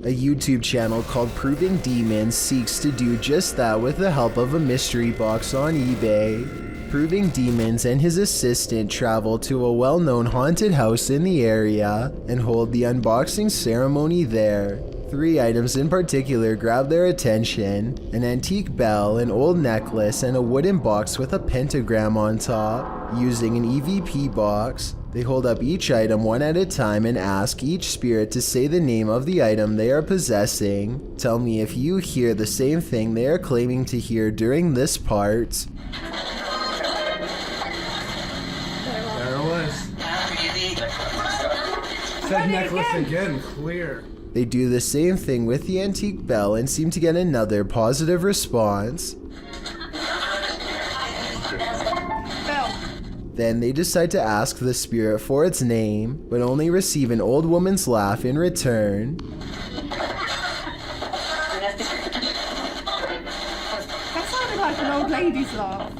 A YouTube channel called Proving Demons seeks to do just that with the help of a mystery box on eBay. Proving Demons and his assistant travel to a well-known haunted house in the area and hold the unboxing ceremony there. 3 items in particular grab their attention: an antique bell, an old necklace, and a wooden box with a pentagram on top. Using an EVP box, they hold up each item one at a time and ask each spirit to say the name of the item they are possessing. Tell me if you hear the same thing they are claiming to hear during this part. There it was. Said necklace again, clear. They do the same thing with the antique bell and seem to get another positive response. Then they decide to ask the spirit for its name, but only receive an old woman's laugh in return. That sounded like an old lady's laugh.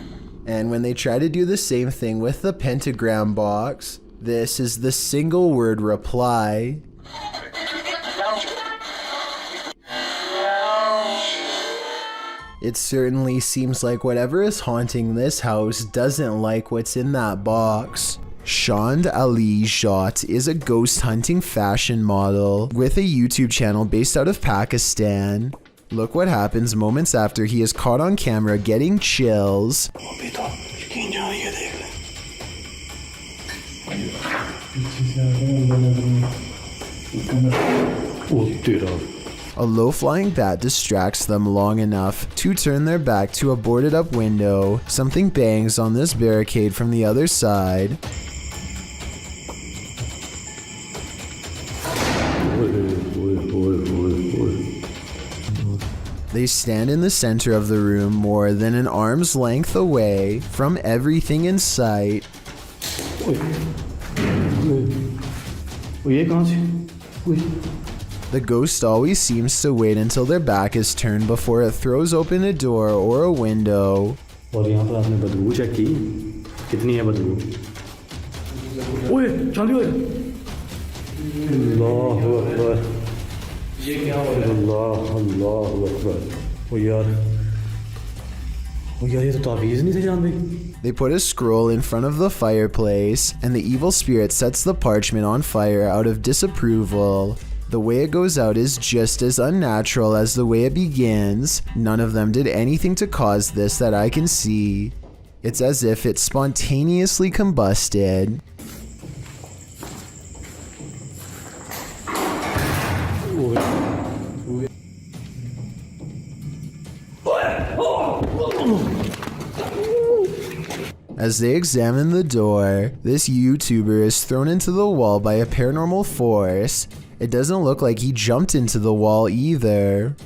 And when they try to do the same thing with the pentagram box, this is the single word reply. It certainly seems like whatever is haunting this house doesn't like what's in that box. Shand Ali Jat is a ghost hunting fashion model with a YouTube channel based out of Pakistan. Look what happens moments after he is caught on camera getting chills. A low-flying bat distracts them long enough to turn their back to a boarded-up window. Something bangs on this barricade from the other side. They stand in the center of the room more than an arm's length away from everything in sight. The ghost always seems to wait until their back is turned before it throws open a door or a window. They put a scroll in front of the fireplace, and the evil spirit sets the parchment on fire out of disapproval. The way it goes out is just as unnatural as the way it begins. None of them did anything to cause this that I can see. It's as if it spontaneously combusted. As they examine the door, this YouTuber is thrown into the wall by a paranormal force. It doesn't look like he jumped into the wall either.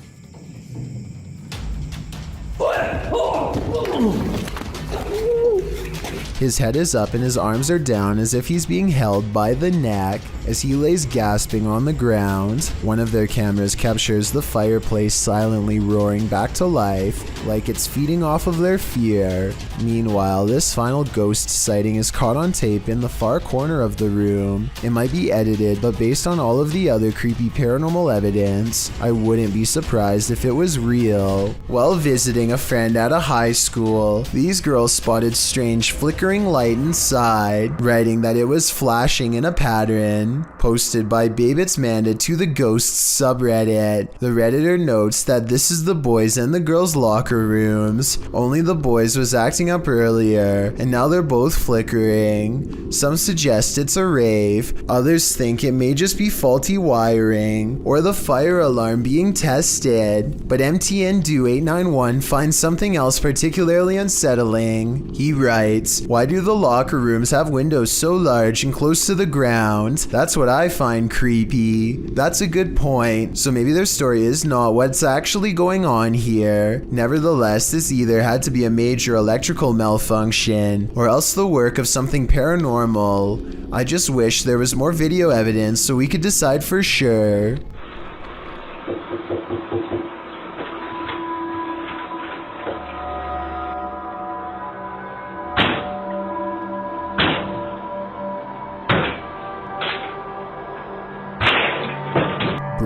His head is up and his arms are down as if he's being held by the neck as he lays gasping on the ground. One of their cameras captures the fireplace silently roaring back to life, like it's feeding off of their fear. Meanwhile, this final ghost sighting is caught on tape in the far corner of the room. It might be edited, but based on all of the other creepy paranormal evidence, I wouldn't be surprised if it was real. While visiting a friend at a high school, these girls spotted strange flickering light inside, writing that it was flashing in a pattern. Posted by Babitz Manda to the Ghosts subreddit. The redditor notes that this is the boys and the girls' locker rooms. Only the boys was acting up earlier, and now they're both flickering. Some suggest it's a rave, others think it may just be faulty wiring, or the fire alarm being tested. But MTN Do 891 finds something else particularly unsettling. He writes, "Why do the locker rooms have windows so large and close to the ground? That's what I find creepy." That's a good point, so maybe their story is not what's actually going on here. Nevertheless, this either had to be a major electrical malfunction, or else the work of something paranormal. I just wish there was more video evidence so we could decide for sure.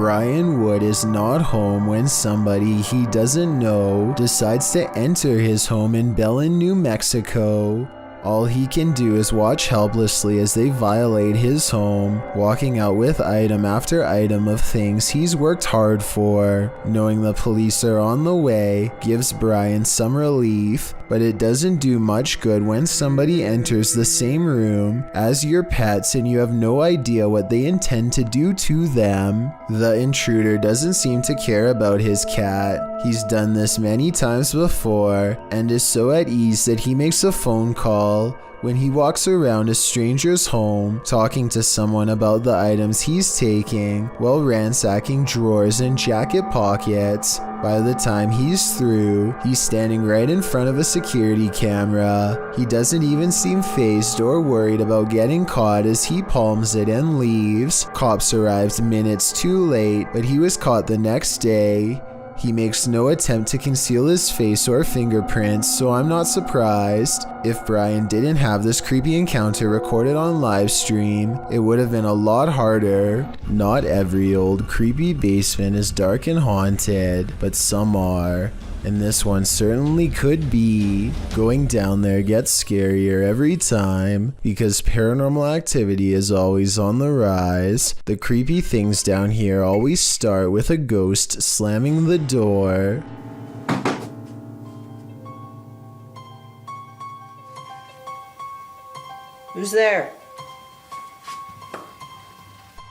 Brian Wood is not home when somebody he doesn't know decides to enter his home in Belen, New Mexico. All he can do is watch helplessly as they violate his home, walking out with item after item of things he's worked hard for. Knowing the police are on the way gives Brian some relief, but it doesn't do much good when somebody enters the same room as your pets and you have no idea what they intend to do to them. The intruder doesn't seem to care about his cat. He's done this many times before and is so at ease that he makes a phone call when he walks around a stranger's home talking to someone about the items he's taking while ransacking drawers and jacket pockets. By the time he's through, he's standing right in front of a security camera. He doesn't even seem fazed or worried about getting caught as he palms it and leaves. Cops arrived minutes too late, but he was caught the next day. He makes no attempt to conceal his face or fingerprints, so I'm not surprised. If Brian didn't have this creepy encounter recorded on live stream, it would have been a lot harder. Not every old creepy basement is dark and haunted, but some are. And this one certainly could be. Going down there gets scarier every time because paranormal activity is always on the rise. The creepy things down here always start with a ghost slamming the door. Who's there?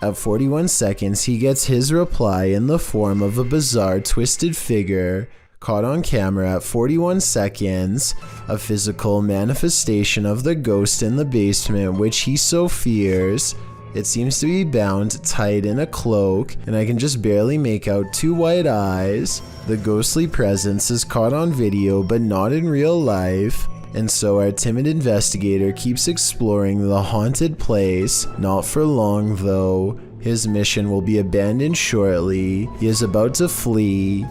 At 41 seconds, he gets his reply in the form of a bizarre twisted figure. Caught on camera at 41 seconds, a physical manifestation of the ghost in the basement which he so fears. It seems to be bound tight in a cloak, and I can just barely make out two white eyes. The ghostly presence is caught on video but not in real life. And so our timid investigator keeps exploring the haunted place. Not for long though. His mission will be abandoned shortly. He is about to flee.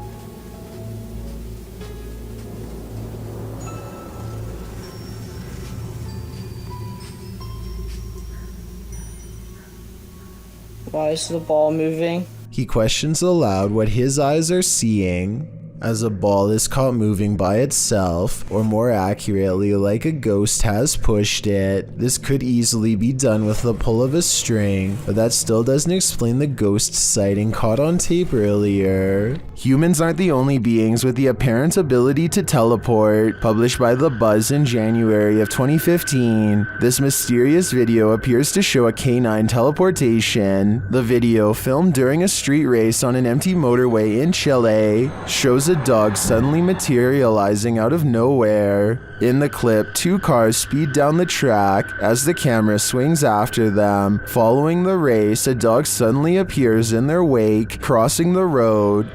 Why is the ball moving? He questions aloud what his eyes are seeing. As a ball is caught moving by itself, or more accurately, like a ghost has pushed it. This could easily be done with the pull of a string, but that still doesn't explain the ghost sighting caught on tape earlier. Humans aren't the only beings with the apparent ability to teleport. Published by The Buzz in January of 2015, this mysterious video appears to show a canine teleportation. The video, filmed during a street race on an empty motorway in Chile, shows a dog suddenly materializing out of nowhere. In the clip, two cars speed down the track. As the camera swings after them, following the race, a dog suddenly appears in their wake, crossing the road.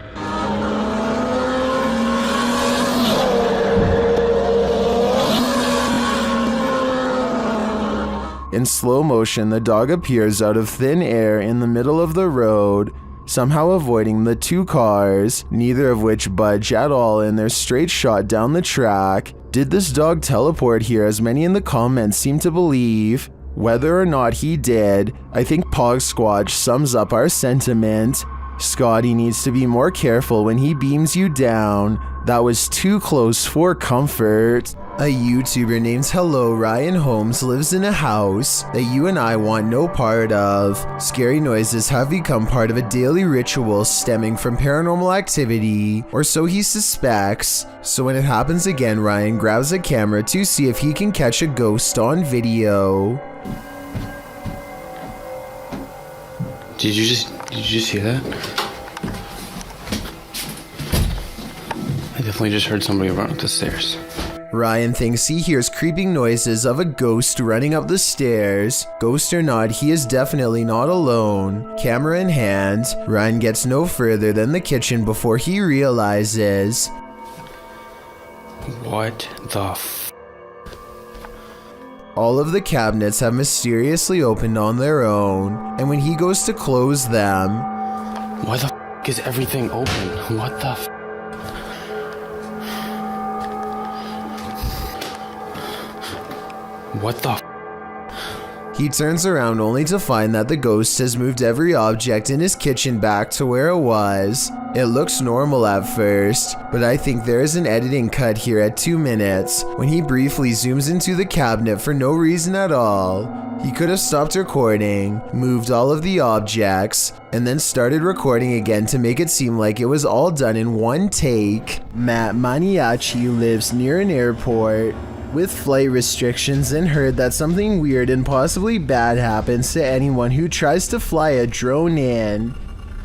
In slow motion, the dog appears out of thin air in the middle of the road, somehow avoiding the two cars, neither of which budge at all in their straight shot down the track. Did this dog teleport here, as many in the comments seem to believe? Whether or not he did, I think Pog Squatch sums up our sentiment. Scotty needs to be more careful when he beams you down. That was too close for comfort. A YouTuber named Hello Ryan Holmes lives in a house that you and I want no part of. Scary noises have become part of a daily ritual stemming from paranormal activity, or so he suspects. So when it happens again, Ryan grabs a camera to see if he can catch a ghost on video. Did you just hear that? I definitely just heard somebody run up the stairs. Ryan thinks he hears creeping noises of a ghost running up the stairs. Ghost or not, he is definitely not alone. Camera in hand, Ryan gets no further than the kitchen before he realizes. What the f? All of the cabinets have mysteriously opened on their own, and when he goes to close them... Why the f is everything open? What the f? What the f? He turns around only to find that the ghost has moved every object in his kitchen back to where it was. It looks normal at first, but I think there is an editing cut here at 2 minutes when he briefly zooms into the cabinet for no reason at all. He could have stopped recording, moved all of the objects, and then started recording again to make it seem like it was all done in one take. Matt Maniaci lives near an airport with flight restrictions and heard that something weird and possibly bad happens to anyone who tries to fly a drone in.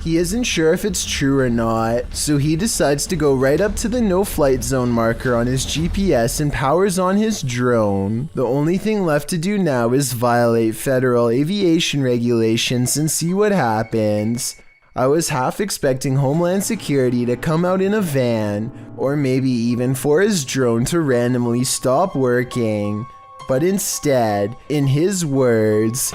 He isn't sure if it's true or not, so he decides to go right up to the no flight zone marker on his GPS and powers on his drone. The only thing left to do now is violate federal aviation regulations and see what happens. I was half expecting Homeland Security to come out in a van, or maybe even for his drone to randomly stop working. But instead, in his words,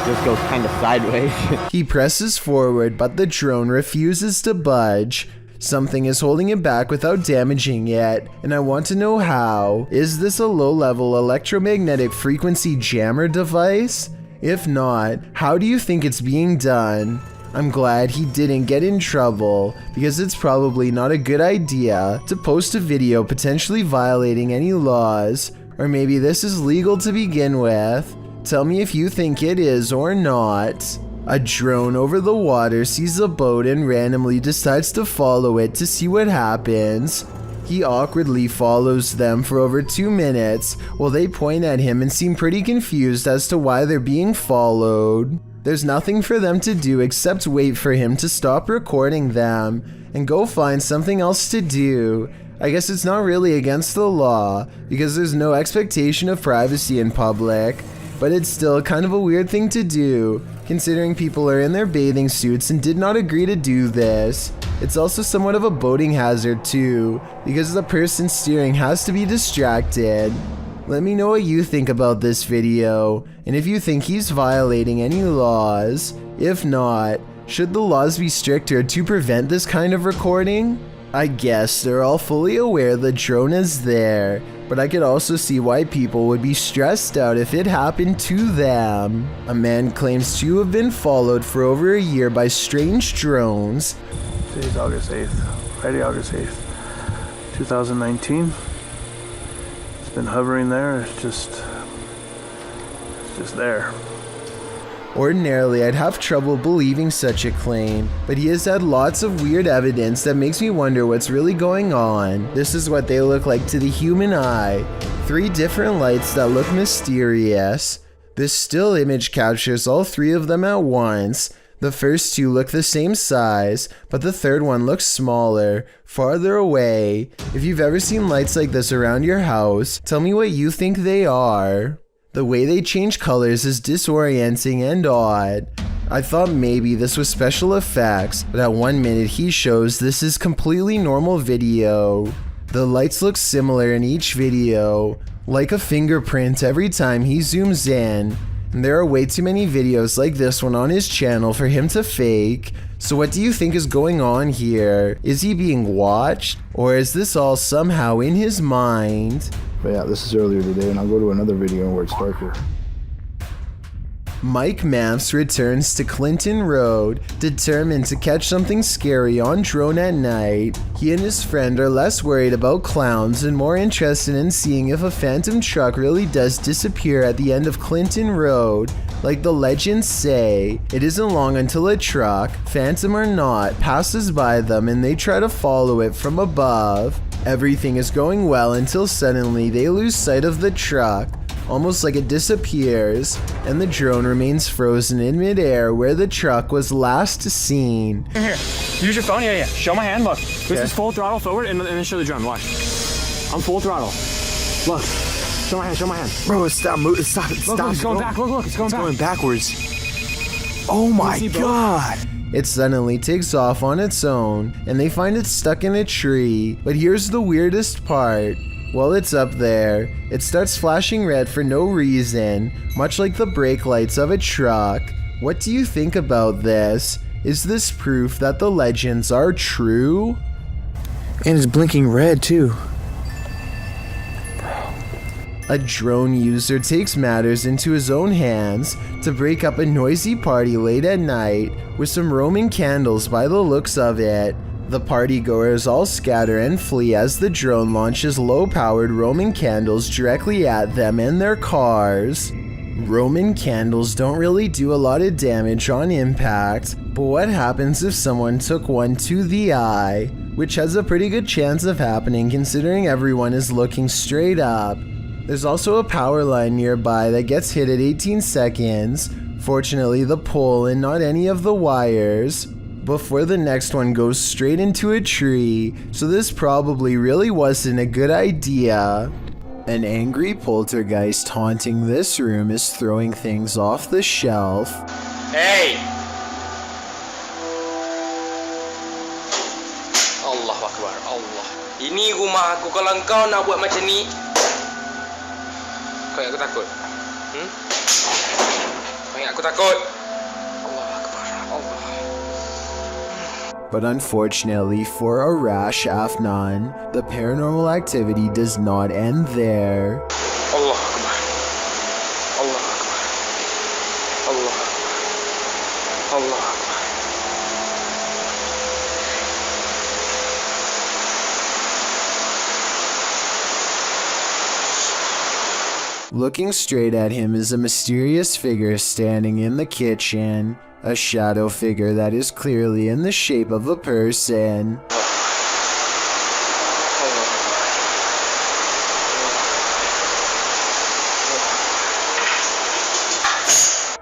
this goes kind of sideways. He presses forward, but the drone refuses to budge. Something is holding it back without damaging it, and I want to know how. Is this a low-level electromagnetic frequency jammer device? If not, how do you think it's being done? I'm glad he didn't get in trouble, because it's probably not a good idea to post a video potentially violating any laws, or maybe this is legal to begin with. Tell me if you think it is or not. A drone over the water sees a boat and randomly decides to follow it to see what happens. He awkwardly follows them for over 2 minutes while they point at him and seem pretty confused as to why they're being followed. There's nothing for them to do except wait for him to stop recording them and go find something else to do. I guess it's not really against the law because there's no expectation of privacy in public, but it's still kind of a weird thing to do considering people are in their bathing suits and did not agree to do this. It's also somewhat of a boating hazard too, because the person steering has to be distracted. Let me know what you think about this video, and if you think he's violating any laws. If not, should the laws be stricter to prevent this kind of recording? I guess they're all fully aware the drone is there, but I could also see why people would be stressed out if it happened to them. A man claims to have been followed for over a year by strange drones. Today's August 8th, Friday, August 8th, 2019. It's been hovering there, it's just there. Ordinarily, I'd have trouble believing such a claim, but he has had lots of weird evidence that makes me wonder what's really going on. This is what they look like to the human eye. 3 different lights that look mysterious. This still image captures all 3 of them at once. The first 2 look the same size, but the third one looks smaller, farther away. If you've ever seen lights like this around your house, tell me what you think they are. The way they change colors is disorienting and odd. I thought maybe this was special effects, but at 1 minute he shows this is completely normal video. The lights look similar in each video, like a fingerprint every time he zooms in. And there are way too many videos like this one on his channel for him to fake. So what do you think is going on here? Is he being watched? Or is this all somehow in his mind? But yeah, this is earlier today, and I'll go to another video where it's darker. Mike Maps returns to Clinton Road, determined to catch something scary on drone at night. He and his friend are less worried about clowns and more interested in seeing if a phantom truck really does disappear at the end of Clinton Road. Like the legends say, it isn't long until a truck, phantom or not, passes by them and they try to follow it from above. Everything is going well until suddenly they lose sight of the truck, almost like it disappears, and the drone remains frozen in midair where the truck was last seen. Here, use your phone. Yeah. Show my hand. Look, this is full throttle forward, and then show the drone. Watch. I'm full throttle. Look. Show my hand. Bro, stop moving. Stop. Look, it's going back. Look, it's going back. Going backwards. Oh my god. It suddenly takes off on its own, and they find it stuck in a tree. But here's the weirdest part. While it's up there, it starts flashing red for no reason, much like the brake lights of a truck. What do you think about this? Is this proof that the legends are true? And it's blinking red too. A drone user takes matters into his own hands to break up a noisy party late at night with some Roman candles by the looks of it. The partygoers all scatter and flee as the drone launches low-powered Roman candles directly at them and their cars. Roman candles don't really do a lot of damage on impact, but what happens if someone took one to the eye, which has a pretty good chance of happening considering everyone is looking straight up. There's also a power line nearby that gets hit at 18 seconds, fortunately the pole and not any of the wires, before the next one goes straight into a tree, so this probably really wasn't a good idea. An angry poltergeist haunting this room is throwing things off the shelf. Hey! Allah Akbar, Allah. Ini rumah aku, kalau engkau nak buat macam ni, kau ingat aku takut? Kau ingat aku takut? Allah Akbar, Allah. But unfortunately for Arash Afnan, the paranormal activity does not end there. Allah Akbar. Allah Akbar. Allah Akbar. Allah Akbar. Looking straight at him is a mysterious figure standing in the kitchen, a shadow figure that is clearly in the shape of a person.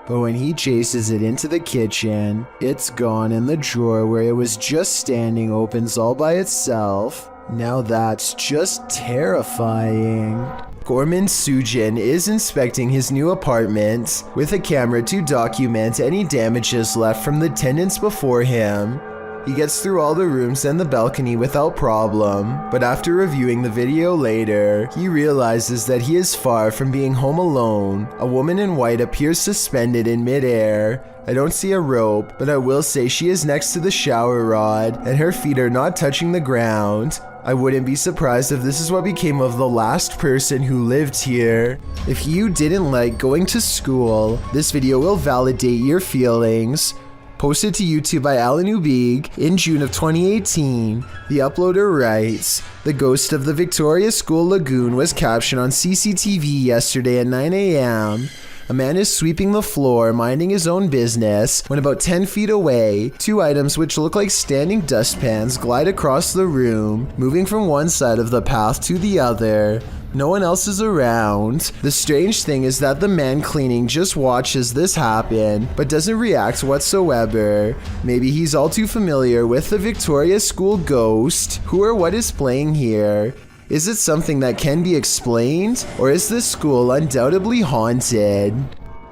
But when he chases it into the kitchen, it's gone and the drawer where it was just standing opens all by itself. Now that's just terrifying. Gorman Sujin is inspecting his new apartment with a camera to document any damages left from the tenants before him. He gets through all the rooms and the balcony without problem, but after reviewing the video later, he realizes that he is far from being home alone. A woman in white appears suspended in midair. I don't see a rope, but I will say she is next to the shower rod and her feet are not touching the ground. I wouldn't be surprised if this is what became of the last person who lived here. If you didn't like going to school, this video will validate your feelings. Posted to YouTube by Alan Ubig in June of 2018, the uploader writes, "The ghost of the Victoria School Lagoon was captured on CCTV yesterday at 9 a.m. A man is sweeping the floor, minding his own business, when about 10 feet away, two items which look like standing dustpans glide across the room, moving from one side of the path to the other. No one else is around. The strange thing is that the man cleaning just watches this happen, but doesn't react whatsoever. Maybe he's all too familiar with the Victoria School ghost. Who or what is playing here? Is it something that can be explained, or is this school undoubtedly haunted?"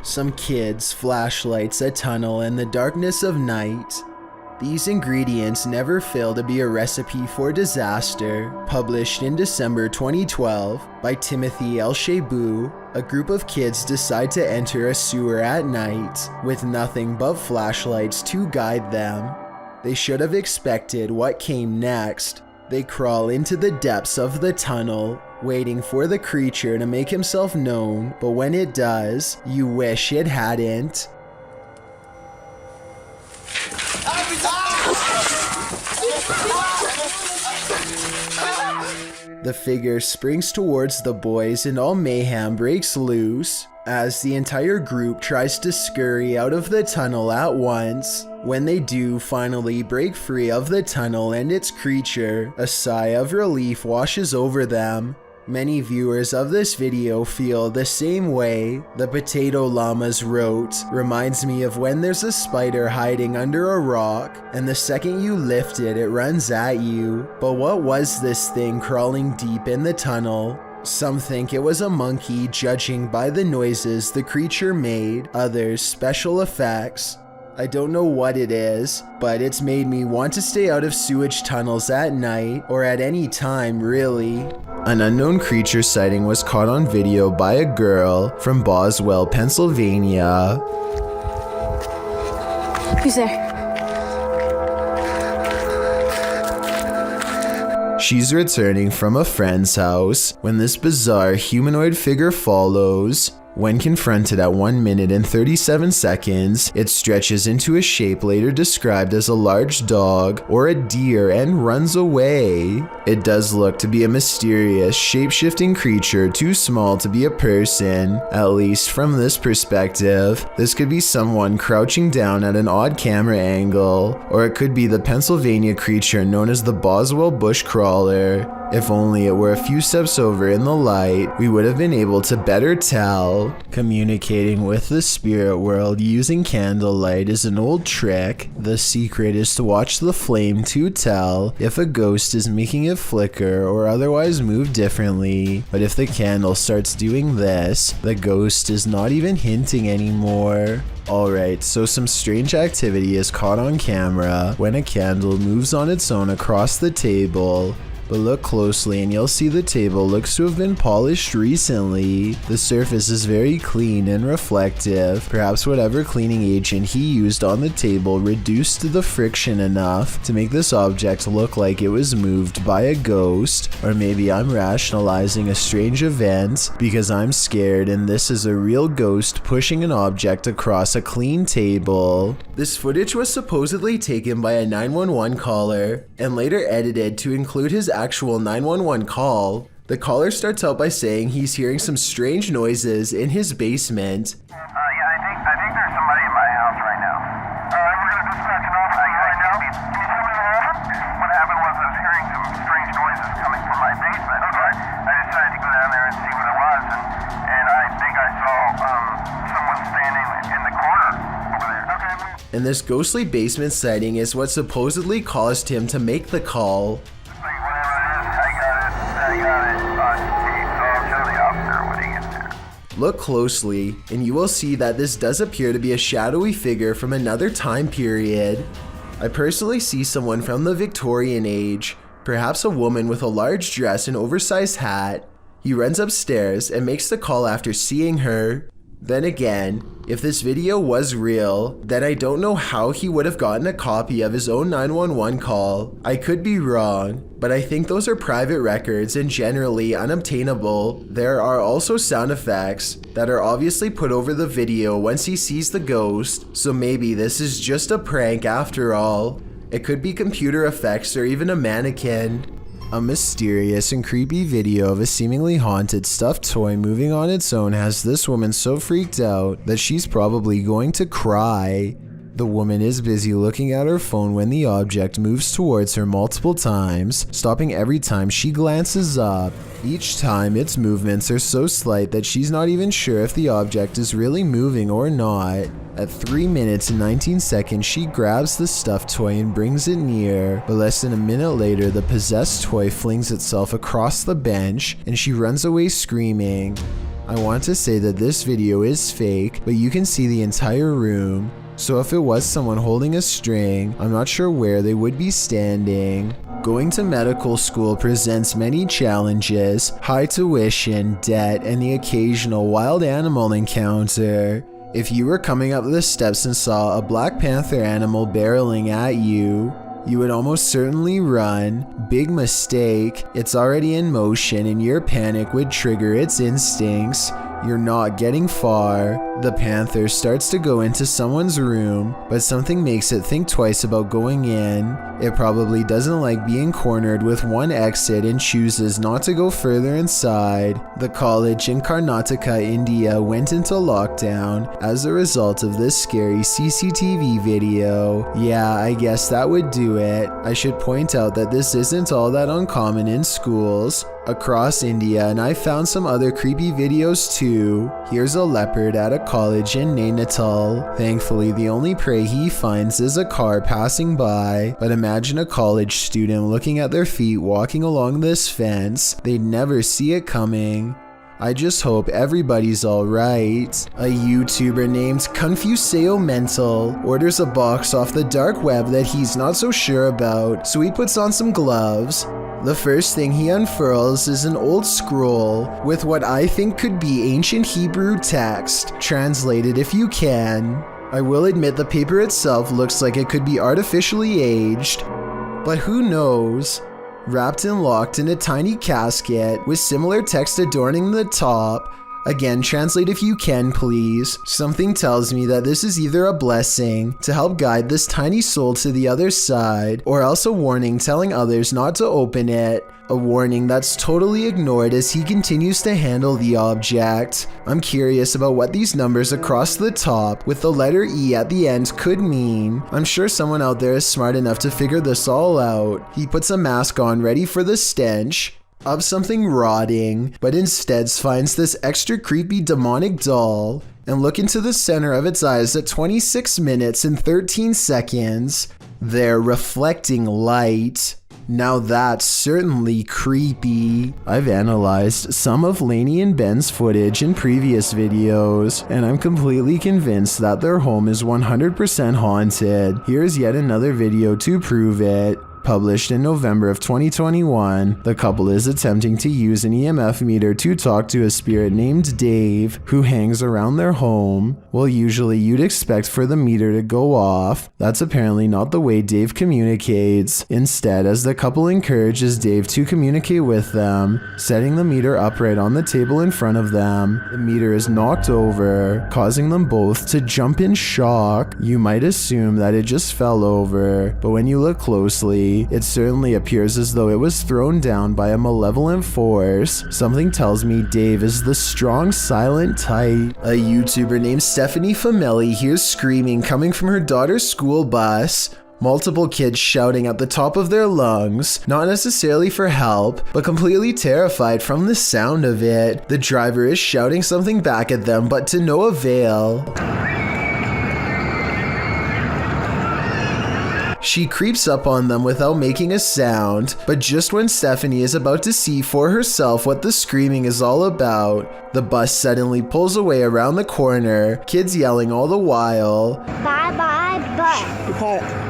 Some kids, flashlights, a tunnel, and the darkness of night. These ingredients never fail to be a recipe for disaster. Published in December 2012 by Timothy L. Shebu, a group of kids decide to enter a sewer at night with nothing but flashlights to guide them. They should have expected what came next. They crawl into the depths of the tunnel, waiting for the creature to make himself known, but when it does, you wish it hadn't. The figure springs towards the boys and all mayhem breaks loose as the entire group tries to scurry out of the tunnel at once. When they do finally break free of the tunnel and its creature, a sigh of relief washes over them. Many viewers of this video feel the same way. The Potato Llamas wrote, "Reminds me of when there's a spider hiding under a rock, and the second you lift it, it runs at you. But what was this thing crawling deep in the tunnel?" Some think it was a monkey, judging by the noises the creature made, others special effects. I don't know what it is, but it's made me want to stay out of sewage tunnels at night, or at any time really. An unknown creature sighting was caught on video by a girl from Boswell, Pennsylvania. Who's there? She's returning from a friend's house when this bizarre humanoid figure follows. When confronted at 1 minute and 37 seconds, it stretches into a shape later described as a large dog or a deer and runs away. It does look to be a mysterious, shape-shifting creature too small to be a person, at least from this perspective. This could be someone crouching down at an odd camera angle, or it could be the Pennsylvania creature known as the Boswell bushcrawler. If only it were a few steps over in the light, we would have been able to better tell. Communicating with the spirit world using candlelight is an old trick. The secret is to watch the flame to tell if a ghost is making it flicker or otherwise move differently. But if the candle starts doing this, the ghost is not even hinting anymore. Alright, so some strange activity is caught on camera when a candle moves on its own across the table. But look closely and you'll see the table looks to have been polished recently. The surface is very clean and reflective. Perhaps whatever cleaning agent he used on the table reduced the friction enough to make this object look like it was moved by a ghost. Or maybe I'm rationalizing a strange event because I'm scared and this is a real ghost pushing an object across a clean table. This footage was supposedly taken by a 911 caller and later edited to include his actual 911 call. The caller starts out by saying he's hearing some strange noises in his basement. Yeah, I think there's somebody in my house right now. We're gonna dispatch an officer right now. Can you tell me what happened? What happened was I was hearing some strange noises coming from my basement. Okay. I decided to go down there and see what it was, and I think I saw someone standing in the corner over there. Okay. And this ghostly basement sighting is what supposedly caused him to make the call. Look closely, and you will see that this does appear to be a shadowy figure from another time period. I personally see someone from the Victorian age, perhaps a woman with a large dress and oversized hat. He runs upstairs and makes the call after seeing her. Then again, if this video was real, then I don't know how he would have gotten a copy of his own 911 call. I could be wrong, but I think those are private records and generally unobtainable. There are also sound effects that are obviously put over the video once he sees the ghost, so maybe this is just a prank after all. It could be computer effects or even a mannequin. A mysterious and creepy video of a seemingly haunted stuffed toy moving on its own has this woman so freaked out that she's probably going to cry. The woman is busy looking at her phone when the object moves towards her multiple times, stopping every time she glances up. Each time its movements are so slight that she's not even sure if the object is really moving or not. At 3 minutes and 19 seconds, she grabs the stuffed toy and brings it near, but less than a minute later, the possessed toy flings itself across the bench and she runs away screaming. I want to say that this video is fake, but you can see the entire room. So if it was someone holding a string, I'm not sure where they would be standing. Going to medical school presents many challenges, high tuition, debt, and the occasional wild animal encounter. If you were coming up the steps and saw a Black Panther animal barreling at you, you would almost certainly run. Big mistake, it's already in motion and your panic would trigger its instincts. You're not getting far. The panther starts to go into someone's room, but something makes it think twice about going in. It probably doesn't like being cornered with one exit and chooses not to go further inside. The college in Karnataka, India went into lockdown as a result of this scary CCTV video. Yeah, I guess that would do it. I should point out that this isn't all that uncommon in schools across India, and I found some other creepy videos too. Here's a leopard at a college in Nainital. Thankfully, the only prey he finds is a car passing by, but imagine a college student looking at their feet walking along this fence. They'd never see it coming. I just hope everybody's alright. A YouTuber named Confuseo Mental orders a box off the dark web that he's not so sure about, so he puts on some gloves. The first thing he unfurls is an old scroll with what I think could be ancient Hebrew text. Translate it if you can. I will admit the paper itself looks like it could be artificially aged, but who knows? wrapped and locked in a tiny casket with similar text adorning the top. Again, translate if you can, please. Something tells me that this is either a blessing to help guide this tiny soul to the other side, or else a warning telling others not to open it. A warning that's totally ignored as he continues to handle the object. I'm curious about what these numbers across the top with the letter E at the end could mean. I'm sure someone out there is smart enough to figure this all out. He puts a mask on ready for the stench of something rotting, but instead finds this extra creepy demonic doll and look into the center of its eyes at 26 minutes and 13 seconds. They're reflecting light. Now that's certainly creepy. I've analyzed some of Lainey and Ben's footage in previous videos, and I'm completely convinced that their home is 100% haunted. Here's yet another video to prove it. Published in November of 2021, the couple is attempting to use an EMF meter to talk to a spirit named Dave, who hangs around their home. Well, usually you'd expect for the meter to go off. That's apparently not the way Dave communicates. Instead, as the couple encourages Dave to communicate with them, setting the meter upright on the table in front of them, the meter is knocked over, causing them both to jump in shock. You might assume that it just fell over, but when you look closely, it certainly appears as though it was thrown down by a malevolent force. Something tells me Dave is the strong, silent type. A YouTuber named Stephanie Famelli hears screaming coming from her daughter's school bus. Multiple kids shouting at the top of their lungs, not necessarily for help, but completely terrified from the sound of it. The driver is shouting something back at them, but to no avail. She creeps up on them without making a sound, but just when Stephanie is about to see for herself what the screaming is all about, the bus suddenly pulls away around the corner, kids yelling all the while, Bye bye bus. Be quiet.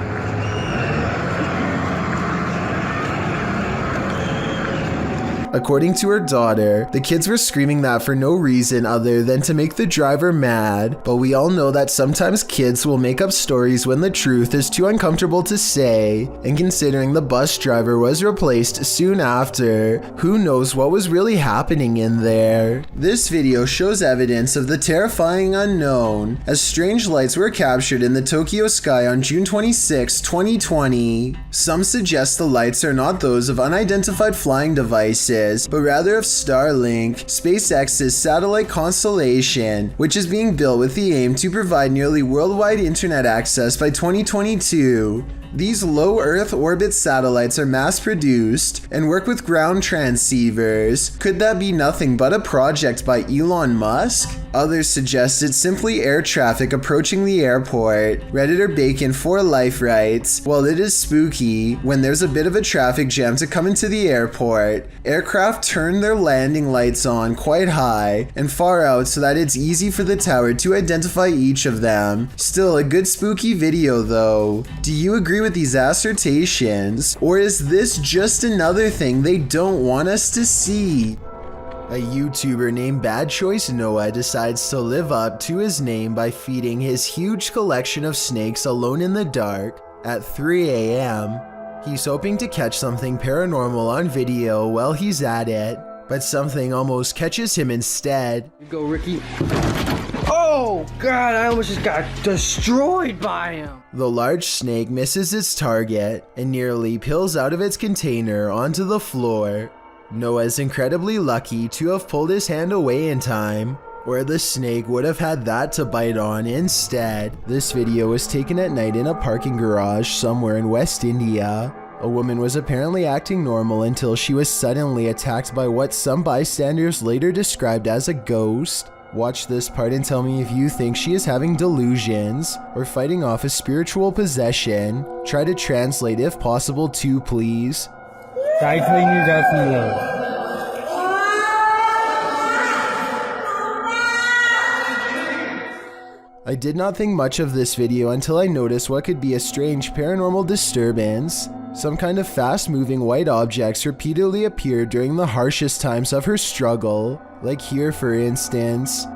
According to her daughter, the kids were screaming that for no reason other than to make the driver mad, but we all know that sometimes kids will make up stories when the truth is too uncomfortable to say, and considering the bus driver was replaced soon after, who knows what was really happening in there. This video shows evidence of the terrifying unknown, as strange lights were captured in the Tokyo sky on June 26, 2020. Some suggest the lights are not those of unidentified flying devices, but rather of Starlink, SpaceX's satellite constellation, which is being built with the aim to provide nearly worldwide internet access by 2022. These low Earth orbit satellites are mass-produced and work with ground transceivers. Could that be nothing but a project by Elon Musk? Others suggest it's simply air traffic approaching the airport. Redditor Bacon for Life writes, "Well, it is spooky when there's a bit of a traffic jam to come into the airport. Aircraft turn their landing lights on quite high and far out so that it's easy for the tower to identify each of them. Still a good spooky video though. Do you agree with these assertions, or is this just another thing they don't want us to see?" A YouTuber named Bad Choice Noah decides to live up to his name by feeding his huge collection of snakes alone in the dark at 3 a.m. He's hoping to catch something paranormal on video while he's at it, but something almost catches him instead. Go, Ricky. Oh, God, I almost just got destroyed by him. The large snake misses its target and nearly peels out of its container onto the floor. Noah's incredibly lucky to have pulled his hand away in time, or the snake would have had that to bite on instead. This video was taken at night in a parking garage somewhere in West India. A woman was apparently acting normal until she was suddenly attacked by what some bystanders later described as a ghost. Watch this part and tell me if you think she is having delusions or fighting off a spiritual possession. Try to translate if possible too, please. I did not think much of this video until I noticed what could be a strange paranormal disturbance. Some kind of fast-moving white objects repeatedly appeared during the harshest times of her struggle, like here for instance.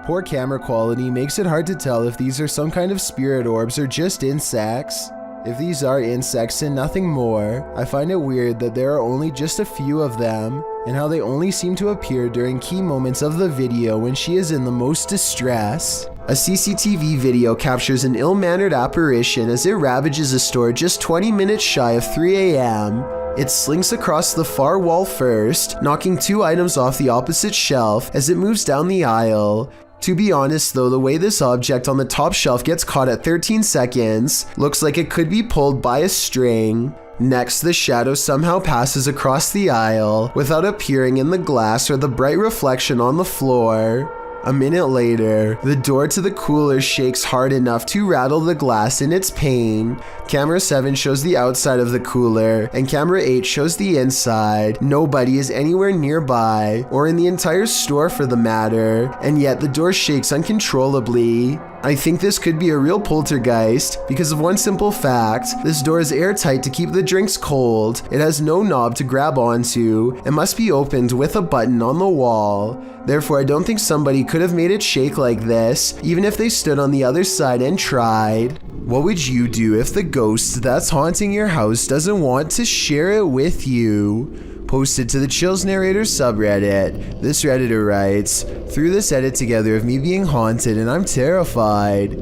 Poor camera quality makes it hard to tell if these are some kind of spirit orbs or just insects. If these are insects and nothing more, I find it weird that there are only just a few of them, and how they only seem to appear during key moments of the video when she is in the most distress. A CCTV video captures an ill-mannered apparition as it ravages a store just 20 minutes shy of 3 a.m. It slinks across the far wall first, knocking 2 items off the opposite shelf as it moves down the aisle. To be honest though, the way this object on the top shelf gets caught at 13 seconds looks like it could be pulled by a string. Next, the shadow somehow passes across the aisle without appearing in the glass or the bright reflection on the floor. A minute later, the door to the cooler shakes hard enough to rattle the glass in its pain. Camera 7 shows the outside of the cooler, and camera 8 shows the inside. Nobody is anywhere nearby, or in the entire store for the matter, and yet the door shakes uncontrollably. I think this could be a real poltergeist because of one simple fact: this door is airtight to keep the drinks cold, it has no knob to grab onto, and must be opened with a button on the wall. Therefore, I don't think somebody could have made it shake like this, even if they stood on the other side and tried. What would you do if the ghost that's haunting your house doesn't want to share it with you? Posted to the Chills Narrator subreddit. This Redditor writes, "Threw this edit together of me being haunted and I'm terrified."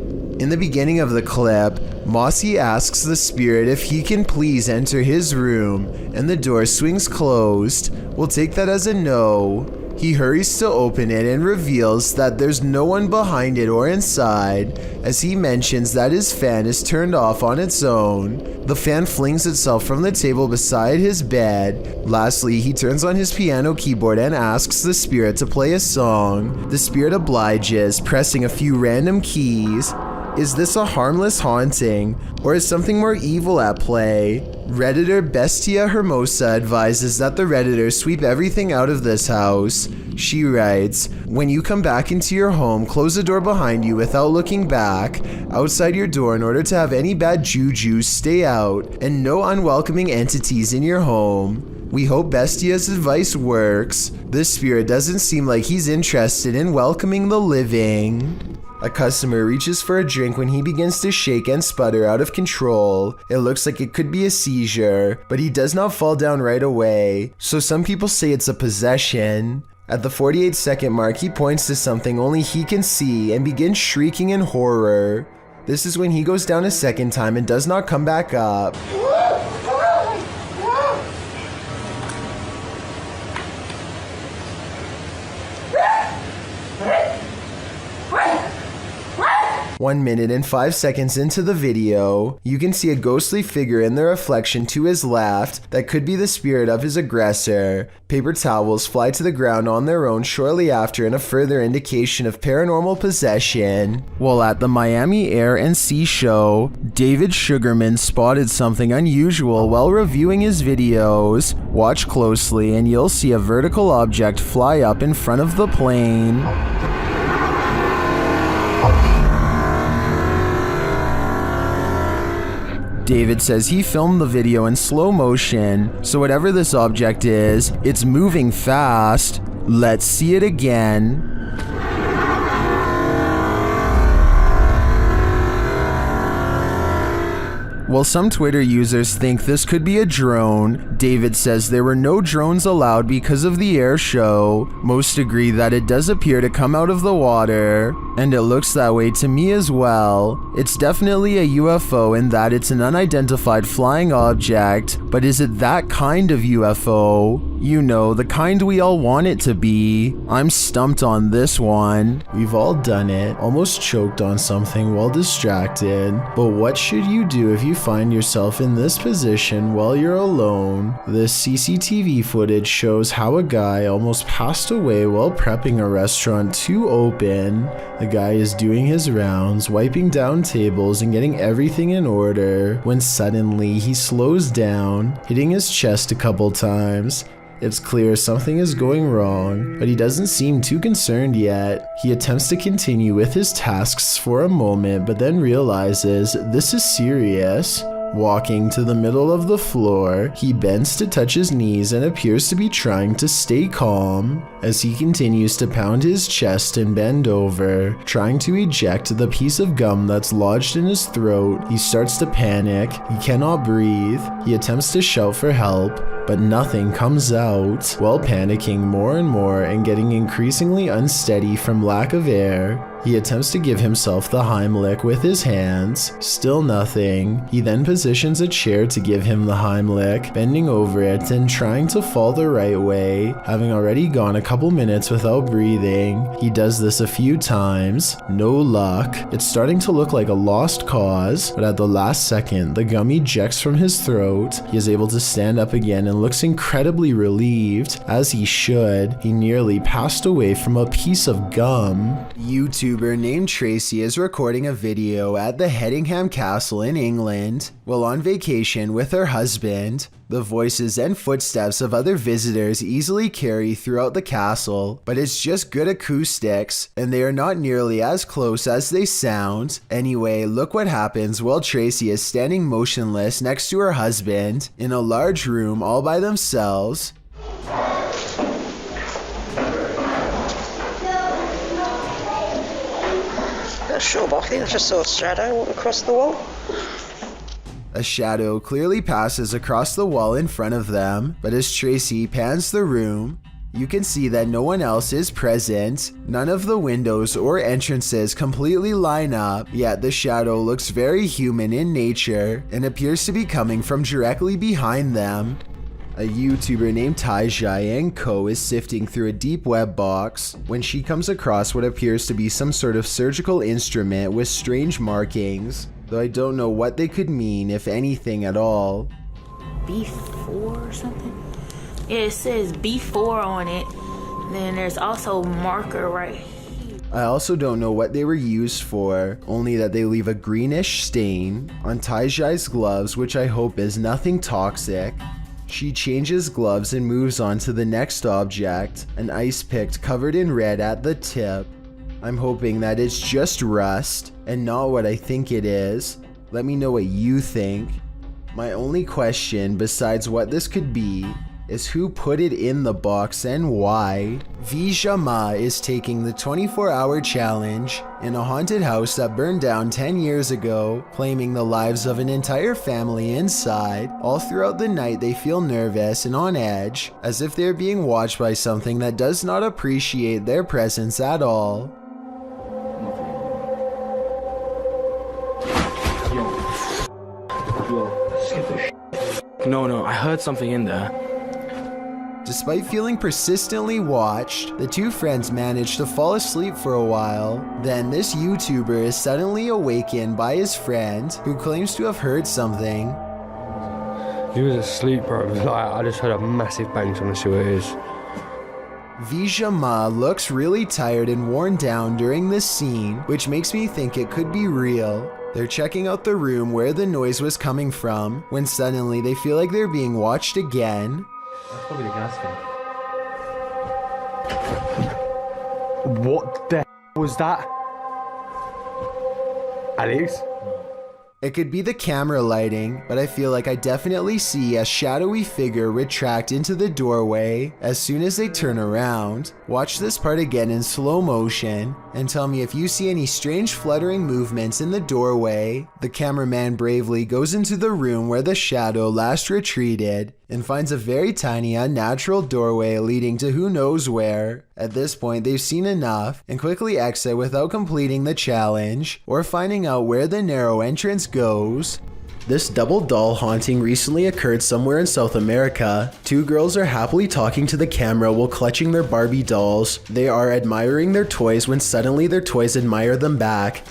In the beginning of the clip, Mossy asks the spirit if he can please enter his room, and the door swings closed. We'll take that as a no. He hurries to open it and reveals that there's no one behind it or inside, as he mentions that his fan is turned off on its own. The fan flings itself from the table beside his bed. Lastly, he turns on his piano keyboard and asks the spirit to play a song. The spirit obliges, pressing a few random keys. Is this a harmless haunting, or is something more evil at play? Redditor Bestia Hermosa advises that the Redditor sweep everything out of this house. She writes, "When you come back into your home, close the door behind you without looking back, outside your door in order to have any bad juju stay out, and no unwelcoming entities in your home." We hope Bestia's advice works. This spirit doesn't seem like he's interested in welcoming the living. A customer reaches for a drink when he begins to shake and sputter out of control. It looks like it could be a seizure, but he does not fall down right away, so some people say it's a possession. At the 48-second mark, he points to something only he can see and begins shrieking in horror. This is when he goes down a second time and does not come back up. One minute and 5 seconds into the video, you can see a ghostly figure in the reflection to his left that could be the spirit of his aggressor. Paper towels fly to the ground on their own shortly after in a further indication of paranormal possession. While at the Miami Air and Sea Show, David Sugarman spotted something unusual while reviewing his videos. Watch closely and you'll see a vertical object fly up in front of the plane. David says he filmed the video in slow motion, so whatever this object is, it's moving fast. Let's see it again. While some Twitter users think this could be a drone, David says there were no drones allowed because of the air show. Most agree that it does appear to come out of the water, and it looks that way to me as well. It's definitely a UFO in that it's an unidentified flying object, but is it that kind of UFO? You know, the kind we all want it to be. I'm stumped on this one. We've all done it, almost choked on something while distracted. But what should you do if you find yourself in this position while you're alone? This CCTV footage shows how a guy almost passed away while prepping a restaurant to open. The guy is doing his rounds, wiping down tables and getting everything in order, when suddenly he slows down, hitting his chest a couple times. It's clear something is going wrong, but he doesn't seem too concerned yet. He attempts to continue with his tasks for a moment, but then realizes this is serious. Walking to the middle of the floor, he bends to touch his knees and appears to be trying to stay calm. As he continues to pound his chest and bend over, trying to eject the piece of gum that's lodged in his throat, he starts to panic. He cannot breathe. He attempts to shout for help, but nothing comes out. While panicking more and more and getting increasingly unsteady from lack of air, he attempts to give himself the Heimlich with his hands. Still nothing. He then positions a chair to give him the Heimlich, bending over it and trying to fall the right way. Having already gone a couple minutes without breathing, he does this a few times. No luck. It's starting to look like a lost cause, but at the last second, the gum ejects from his throat. He is able to stand up again and looks incredibly relieved, as he should. He nearly passed away from a piece of gum. YouTuber named Tracy is recording a video at the Hedingham Castle in England while on vacation with her husband. The voices and footsteps of other visitors easily carry throughout the castle, but it's just good acoustics, and they are not nearly as close as they sound. Anyway, look what happens while Tracy is standing motionless next to her husband in a large room all by themselves. Not sure, but I think I just saw a shadow walk across the wall. A shadow clearly passes across the wall in front of them, but as Tracy pans the room, you can see that no one else is present. None of the windows or entrances completely line up, yet the shadow looks very human in nature and appears to be coming from directly behind them. A YouTuber named Taijai & Co is sifting through a deep web box when she comes across what appears to be some sort of surgical instrument with strange markings, though I don't know what they could mean, if anything at all. B4 or something? Yeah, it says B4 on it. Then there's also marker right here. I also don't know what they were used for, only that they leave a greenish stain on Taijai's gloves, which I hope is nothing toxic. She changes gloves and moves on to the next object, an ice pick covered in red at the tip. I'm hoping that it's just rust and not what I think it is. Let me know what you think. My only question, besides what this could be, is who put it in the box and why. Vijama is taking the 24-hour challenge in a haunted house that burned down 10 years ago, claiming the lives of an entire family inside. All throughout the night they feel nervous and on edge, as if they're being watched by something that does not appreciate their presence at all. No, I heard something in there. Despite feeling persistently watched, the two friends manage to fall asleep for a while. Then this YouTuber is suddenly awakened by his friend, who claims to have heard something. He was asleep, bro. It was like, I just heard a massive bang, so I'm gonna see what it is. Vijama looks really tired and worn down during this scene, which makes me think it could be real. They're checking out the room where the noise was coming from, when suddenly they feel like they're being watched again. That's probably the gas thing. What the was that? Alex? It could be the camera lighting, but I feel like I definitely see a shadowy figure retract into the doorway as soon as they turn around. Watch this part again in slow motion and tell me if you see any strange fluttering movements in the doorway. The cameraman bravely goes into the room where the shadow last retreated and finds a very tiny unnatural doorway leading to who knows where. At this point, they've seen enough and quickly exit without completing the challenge or finding out where the narrow entrance goes. This double doll haunting recently occurred somewhere in South America. Two girls are happily talking to the camera while clutching their Barbie dolls. They are admiring their toys when suddenly their toys admire them back.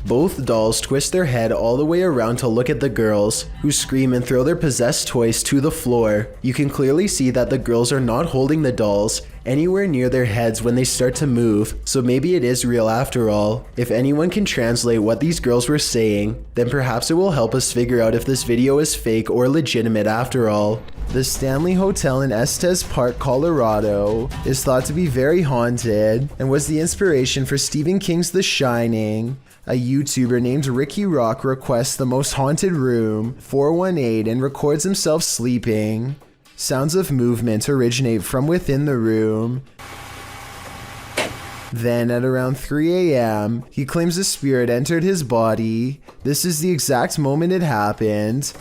Both dolls twist their head all the way around to look at the girls, who scream and throw their possessed toys to the floor. You can clearly see that the girls are not holding the dolls anywhere near their heads when they start to move, so maybe it is real after all. If anyone can translate what these girls were saying, then perhaps it will help us figure out if this video is fake or legitimate after all. The Stanley Hotel in Estes Park, Colorado, is thought to be very haunted and was the inspiration for Stephen King's The Shining. A YouTuber named Ricky Rock requests the most haunted room, 418, and records himself sleeping. Sounds of movement originate from within the room. Then at around 3 a.m., he claims a spirit entered his body. This is the exact moment it happened.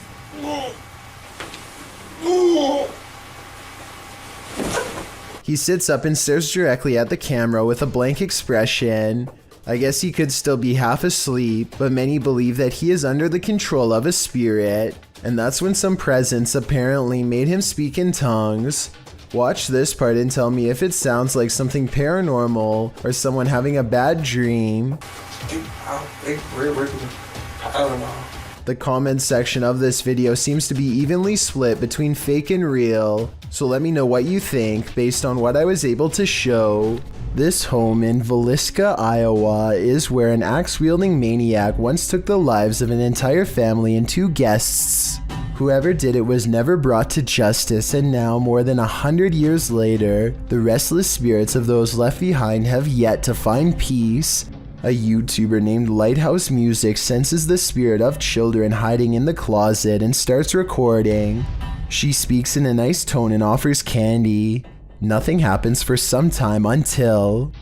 He sits up and stares directly at the camera with a blank expression. I guess he could still be half asleep, but many believe that he is under the control of a spirit, and that's when some presence apparently made him speak in tongues. Watch this part and tell me if it sounds like something paranormal or someone having a bad dream. I don't know. The comment section of this video seems to be evenly split between fake and real, so let me know what you think based on what I was able to show. This home in Villisca, Iowa is where an axe-wielding maniac once took the lives of an entire family and 2 guests. Whoever did it was never brought to justice, and now, more than 100 years later, the restless spirits of those left behind have yet to find peace. A YouTuber named Lighthouse Music senses the spirit of children hiding in the closet and starts recording. She speaks in a nice tone and offers candy. Nothing happens for some time until...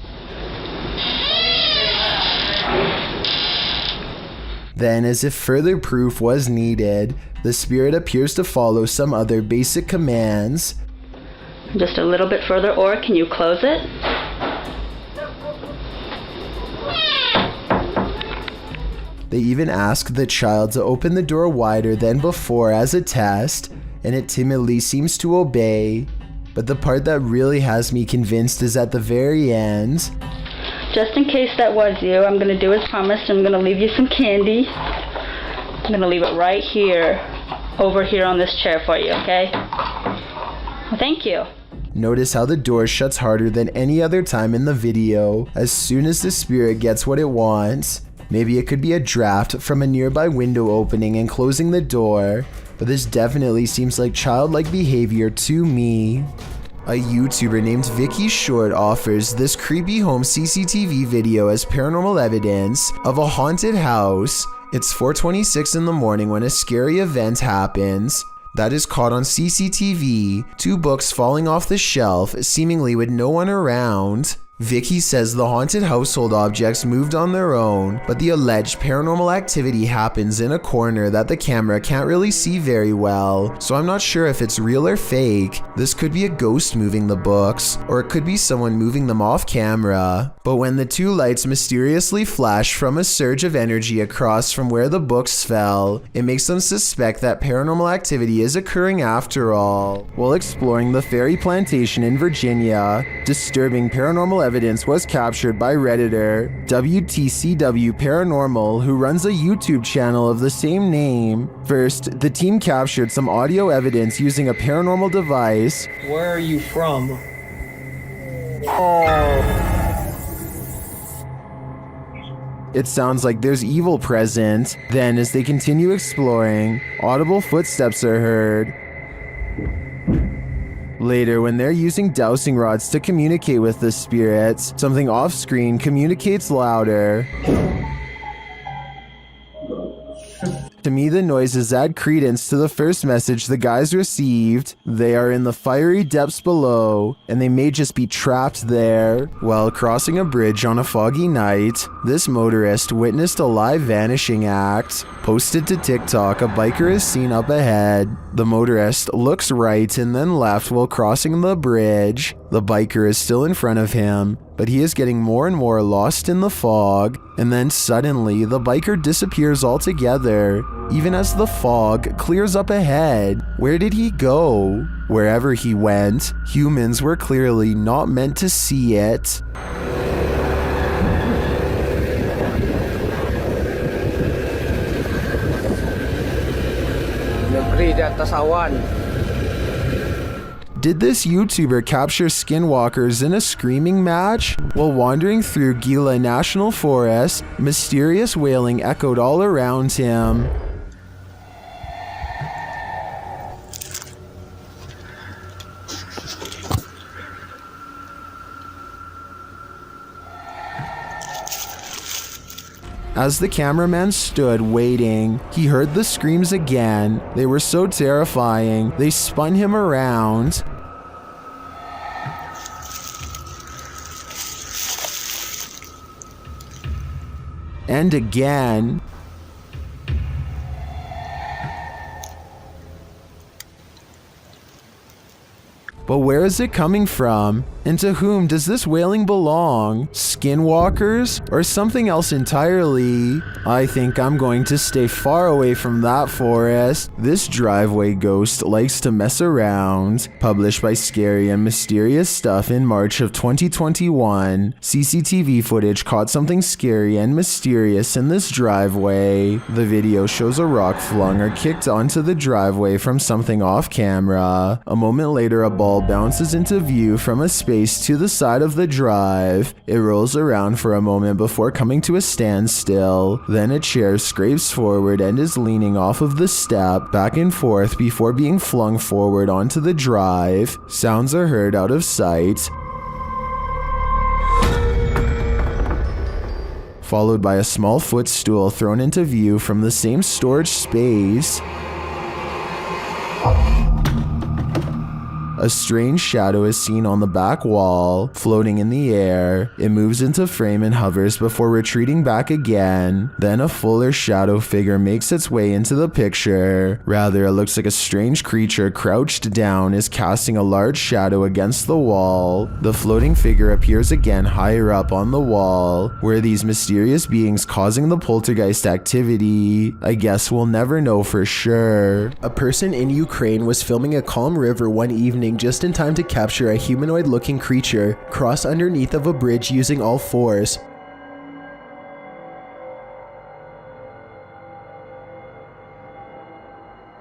Then, as if further proof was needed, the spirit appears to follow some other basic commands. Just a little bit further, or can you close it? They even ask the child to open the door wider than before as a test, and it timidly seems to obey. But the part that really has me convinced is at the very end. Just in case that was you, I'm going to do as promised. I'm going to leave you some candy. I'm going to leave it right here, over here on this chair for you, okay? Well, thank you. Notice how the door shuts harder than any other time in the video as soon as the spirit gets what it wants. Maybe it could be a draft from a nearby window opening and closing the door, but this definitely seems like childlike behavior to me. A YouTuber named Vicky Short offers this creepy home CCTV video as paranormal evidence of a haunted house. It's 4:26 in the morning when a scary event happens. That is caught on CCTV, 2 books falling off the shelf, seemingly with no one around. Vicky says the haunted household objects moved on their own, but the alleged paranormal activity happens in a corner that the camera can't really see very well, so I'm not sure if it's real or fake. This could be a ghost moving the books, or it could be someone moving them off camera. But when the 2 lights mysteriously flash from a surge of energy across from where the books fell, it makes them suspect that paranormal activity is occurring after all. While exploring the Fairy Plantation in Virginia, disturbing paranormal evidence was captured by Redditor WTCW Paranormal, who runs a YouTube channel of the same name. First, the team captured some audio evidence using a paranormal device. Where are you from? It sounds like there's evil present. Then, as they continue exploring, audible footsteps are heard. Later, when they're using dowsing rods to communicate with the spirits, something off-screen communicates louder. To me, the noises add credence to the first message the guys received. They are in the fiery depths below, and they may just be trapped there. While crossing a bridge on a foggy night, this motorist witnessed a live vanishing act. Posted to TikTok, a biker is seen up ahead. The motorist looks right and then left while crossing the bridge. The biker is still in front of him, but he is getting more and more lost in the fog, and then suddenly the biker disappears altogether, even as the fog clears up ahead. Where did he go? Wherever he went, humans were clearly not meant to see it. Did this YouTuber capture skinwalkers in a screaming match? While wandering through Gila National Forest, mysterious wailing echoed all around him. As the cameraman stood waiting, he heard the screams again. They were so terrifying, they spun him around. And again. But where is it coming from? And to whom does this wailing belong? Skinwalkers? Or something else entirely? I think I'm going to stay far away from that forest. This driveway ghost likes to mess around. Published by Scary and Mysterious Stuff in March of 2021. CCTV footage caught something scary and mysterious in this driveway. The video shows a rock flung or kicked onto the driveway from something off camera. A moment later, a ball bounces into view from a space to the side of the drive. It rolls around for a moment before coming to a standstill. Then a chair scrapes forward and is leaning off of the step back and forth before being flung forward onto the drive. Sounds are heard out of sight, followed by a small footstool thrown into view from the same storage space. A strange shadow is seen on the back wall, floating in the air. It moves into frame and hovers before retreating back again. Then a fuller shadow figure makes its way into the picture. Rather, it looks like a strange creature crouched down is casting a large shadow against the wall. The floating figure appears again higher up on the wall. Where these mysterious beings causing the poltergeist activity? I guess we'll never know for sure. A person in Ukraine was filming a calm river one evening just in time to capture a humanoid-looking creature cross underneath of a bridge using all fours.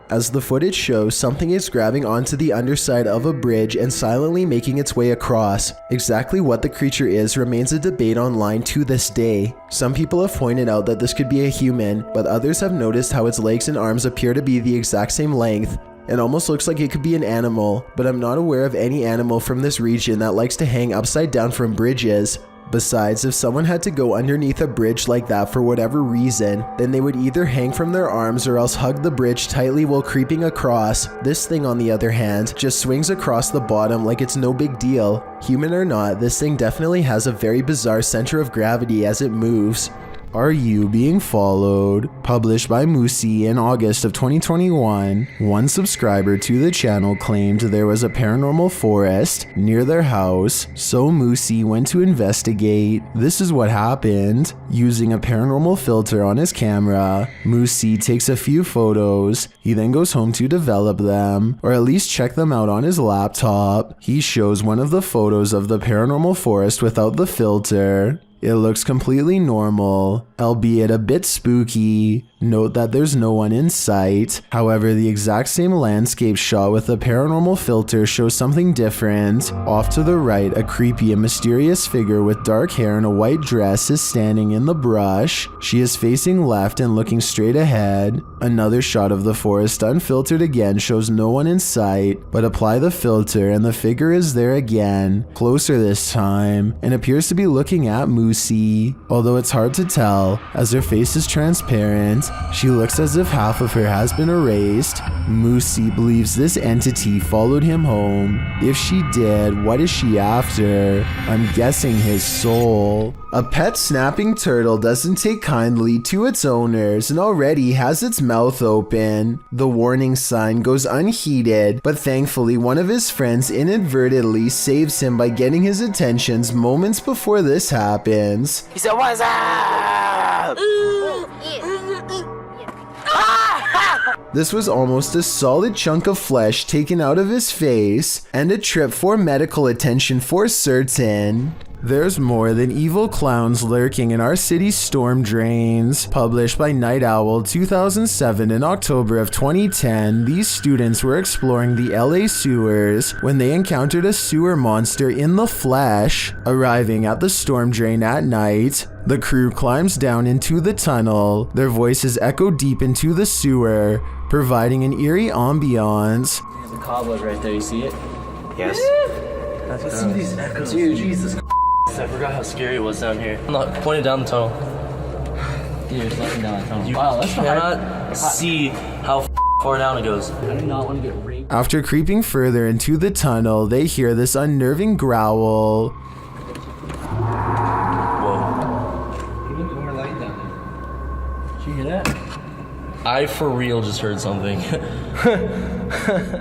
As the footage shows, something is grabbing onto the underside of a bridge and silently making its way across. Exactly what the creature is remains a debate online to this day. Some people have pointed out that this could be a human, but others have noticed how its legs and arms appear to be the exact same length. It almost looks like it could be an animal, but I'm not aware of any animal from this region that likes to hang upside down from bridges. Besides, if someone had to go underneath a bridge like that for whatever reason, then they would either hang from their arms or else hug the bridge tightly while creeping across. This thing, on the other hand, just swings across the bottom like it's no big deal. Human or not, this thing definitely has a very bizarre center of gravity as it moves. Are You Being Followed? Published by Moosey in August of 2021, one subscriber to the channel claimed there was a paranormal forest near their house, so Moosey went to investigate. This is what happened. Using a paranormal filter on his camera, Moosey takes a few photos. He then goes home to develop them, or at least check them out on his laptop. He shows one of the photos of the paranormal forest without the filter. It looks completely normal, albeit a bit spooky. Note that there's no one in sight. However, the exact same landscape shot with a paranormal filter shows something different. Off to the right, a creepy and mysterious figure with dark hair and a white dress is standing in the brush. She is facing left and looking straight ahead. Another shot of the forest unfiltered again shows no one in sight, but apply the filter and the figure is there again, closer this time, and appears to be looking at Moosey. Although it's hard to tell, as her face is transparent, she looks as if half of her has been erased. Moosey believes this entity followed him home. If she did, what is she after? I'm guessing his soul. A pet snapping turtle doesn't take kindly to its owners and already has its mouth open. The warning sign goes unheeded, but thankfully one of his friends inadvertently saves him by getting his attentions moments before this happens. He said, "What's up?" This was almost a solid chunk of flesh taken out of his face, and a trip for medical attention for certain. There's more than evil clowns lurking in our city's storm drains. Published by Night Owl 2007 in October of 2010, these students were exploring the LA sewers when they encountered a sewer monster in the flesh. Arriving at the storm drain at night, the crew climbs down into the tunnel. Their voices echo deep into the sewer, providing an eerie ambiance. There's a cobweb right there, you see it? Yes. Let's see these echoes. Dude, Jesus. I forgot how scary it was down here. I'm not pointed down the tunnel. Dude, it's looking down that tunnel. Wow, that's cannot see how far down it goes. I do not want to get raped. After creeping further into the tunnel, they hear this unnerving growl. Did you hear that? I for real just heard something.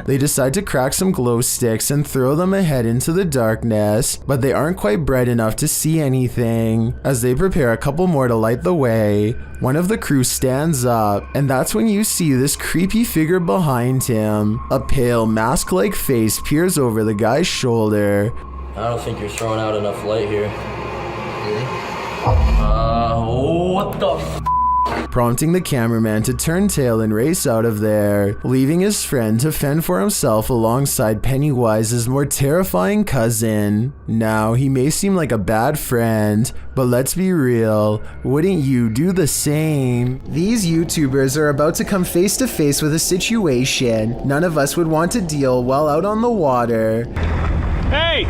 They decide to crack some glow sticks and throw them ahead into the darkness, but they aren't quite bright enough to see anything. As they prepare a couple more to light the way, one of the crew stands up, and that's when you see this creepy figure behind him. A pale, mask-like face peers over the guy's shoulder. I don't think you're throwing out enough light here. What the f? Prompting the cameraman to turn tail and race out of there, leaving his friend to fend for himself alongside Pennywise's more terrifying cousin. Now, he may seem like a bad friend, but let's be real, wouldn't you do the same? These YouTubers are about to come face to face with a situation none of us would want to deal while out on the water. Hey!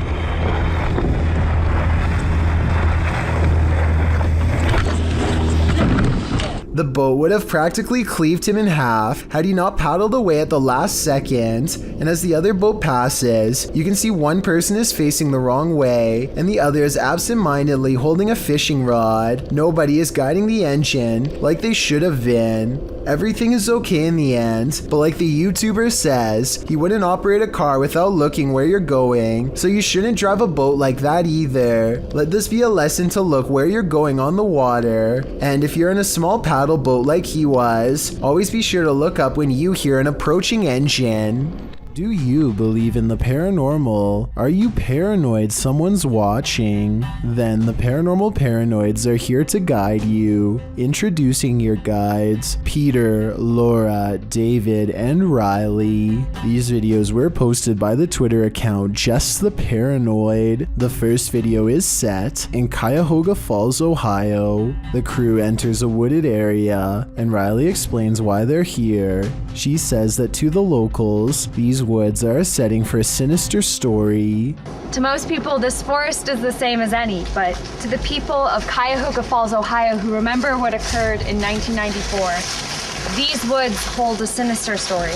The boat would have practically cleaved him in half had he not paddled away at the last second, and as the other boat passes, you can see one person is facing the wrong way, and the other is absent-mindedly holding a fishing rod. Nobody is guiding the engine like they should have been. Everything is okay in the end, but like the YouTuber says, he wouldn't operate a car without looking where you're going, so you shouldn't drive a boat like that either. Let this be a lesson to look where you're going on the water, and if you're in a small paddle boat like he was, always be sure to look up when you hear an approaching engine. Do you believe in the paranormal? Are you paranoid someone's watching? Then the Paranormal Paranoids are here to guide you. Introducing your guides, Peter, Laura, David, and Riley. These videos were posted by the Twitter account Just the Paranoid. The first video is set in Cuyahoga Falls, Ohio. The crew enters a wooded area, and Riley explains why they're here. She says that to the locals, these woods are a setting for a sinister story. To most people, this forest is the same as any, but to the people of Cuyahoga Falls, Ohio, who remember what occurred in 1994, these woods hold a sinister story.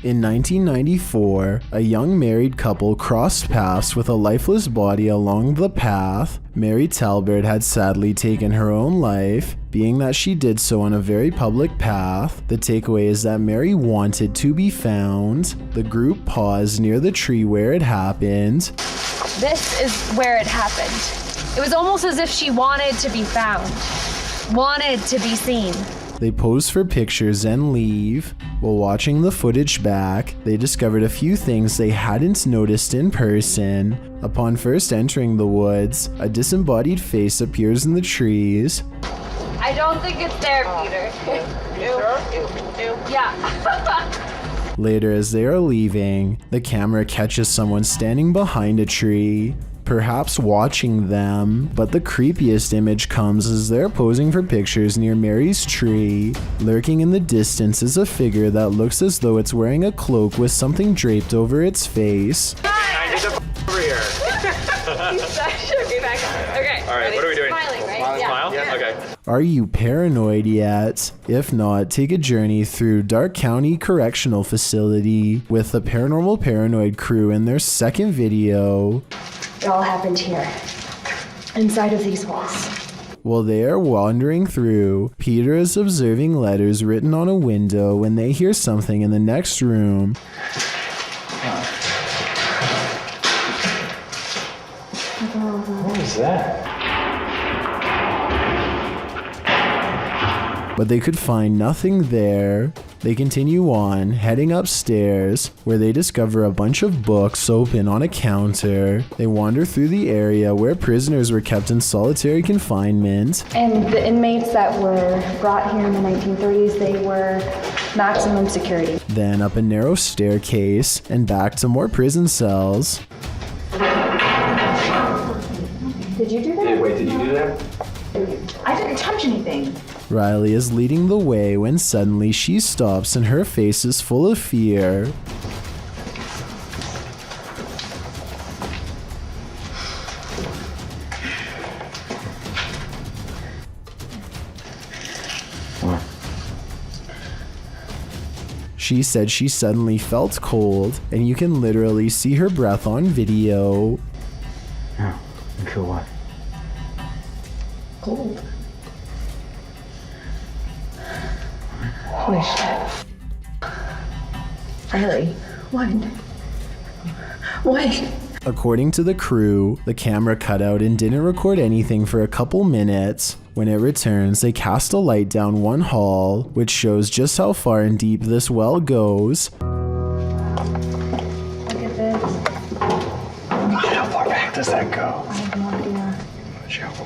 In 1994, a young married couple crossed paths with a lifeless body along the path. Mary Talbert had sadly taken her own life, being that she did so on a very public path. The takeaway is that Mary wanted to be found. The group paused near the tree where it happened. This is where it happened. It was almost as if she wanted to be found, wanted to be seen. They pose for pictures and leave. While watching the footage back, they discovered a few things they hadn't noticed in person. Upon first entering the woods, a disembodied face appears in the trees. I don't think it's there, Peter. Yeah. Later, as they are leaving, the camera catches someone standing behind a tree, perhaps watching them, but the creepiest image comes as they're posing for pictures near Mary's tree. Lurking in the distance is a figure that looks as though it's wearing a cloak with something draped over its face. Over here. Okay. All right, what are we doing? Smiling, right? Smile? Yeah. Okay. Are you paranoid yet? If not, take a journey through Dark County Correctional Facility with the Paranormal Paranoid crew in their second video. It all happened here, inside of these walls. While they are wandering through, Peter is observing letters written on a window when they hear something in the next room. What is that? But they could find nothing there. They continue on, heading upstairs, where they discover a bunch of books open on a counter. They wander through the area where prisoners were kept in solitary confinement. And the inmates that were brought here in the 1930s, they were maximum security. Then up a narrow staircase, and back to more prison cells. Did you do that? Wait, did you do that? I didn't touch anything. Riley is leading the way when suddenly she stops and her face is full of fear. She said she suddenly felt cold, and you can literally see her breath on video. Oh, you feel what? Cold. Holy shit. Riley, what? What? According to the crew, the camera cut out and didn't record anything for a couple minutes. When it returns, they cast a light down one hall, which shows just how far and deep this well goes. Look at this. How far back does that go? I have no idea.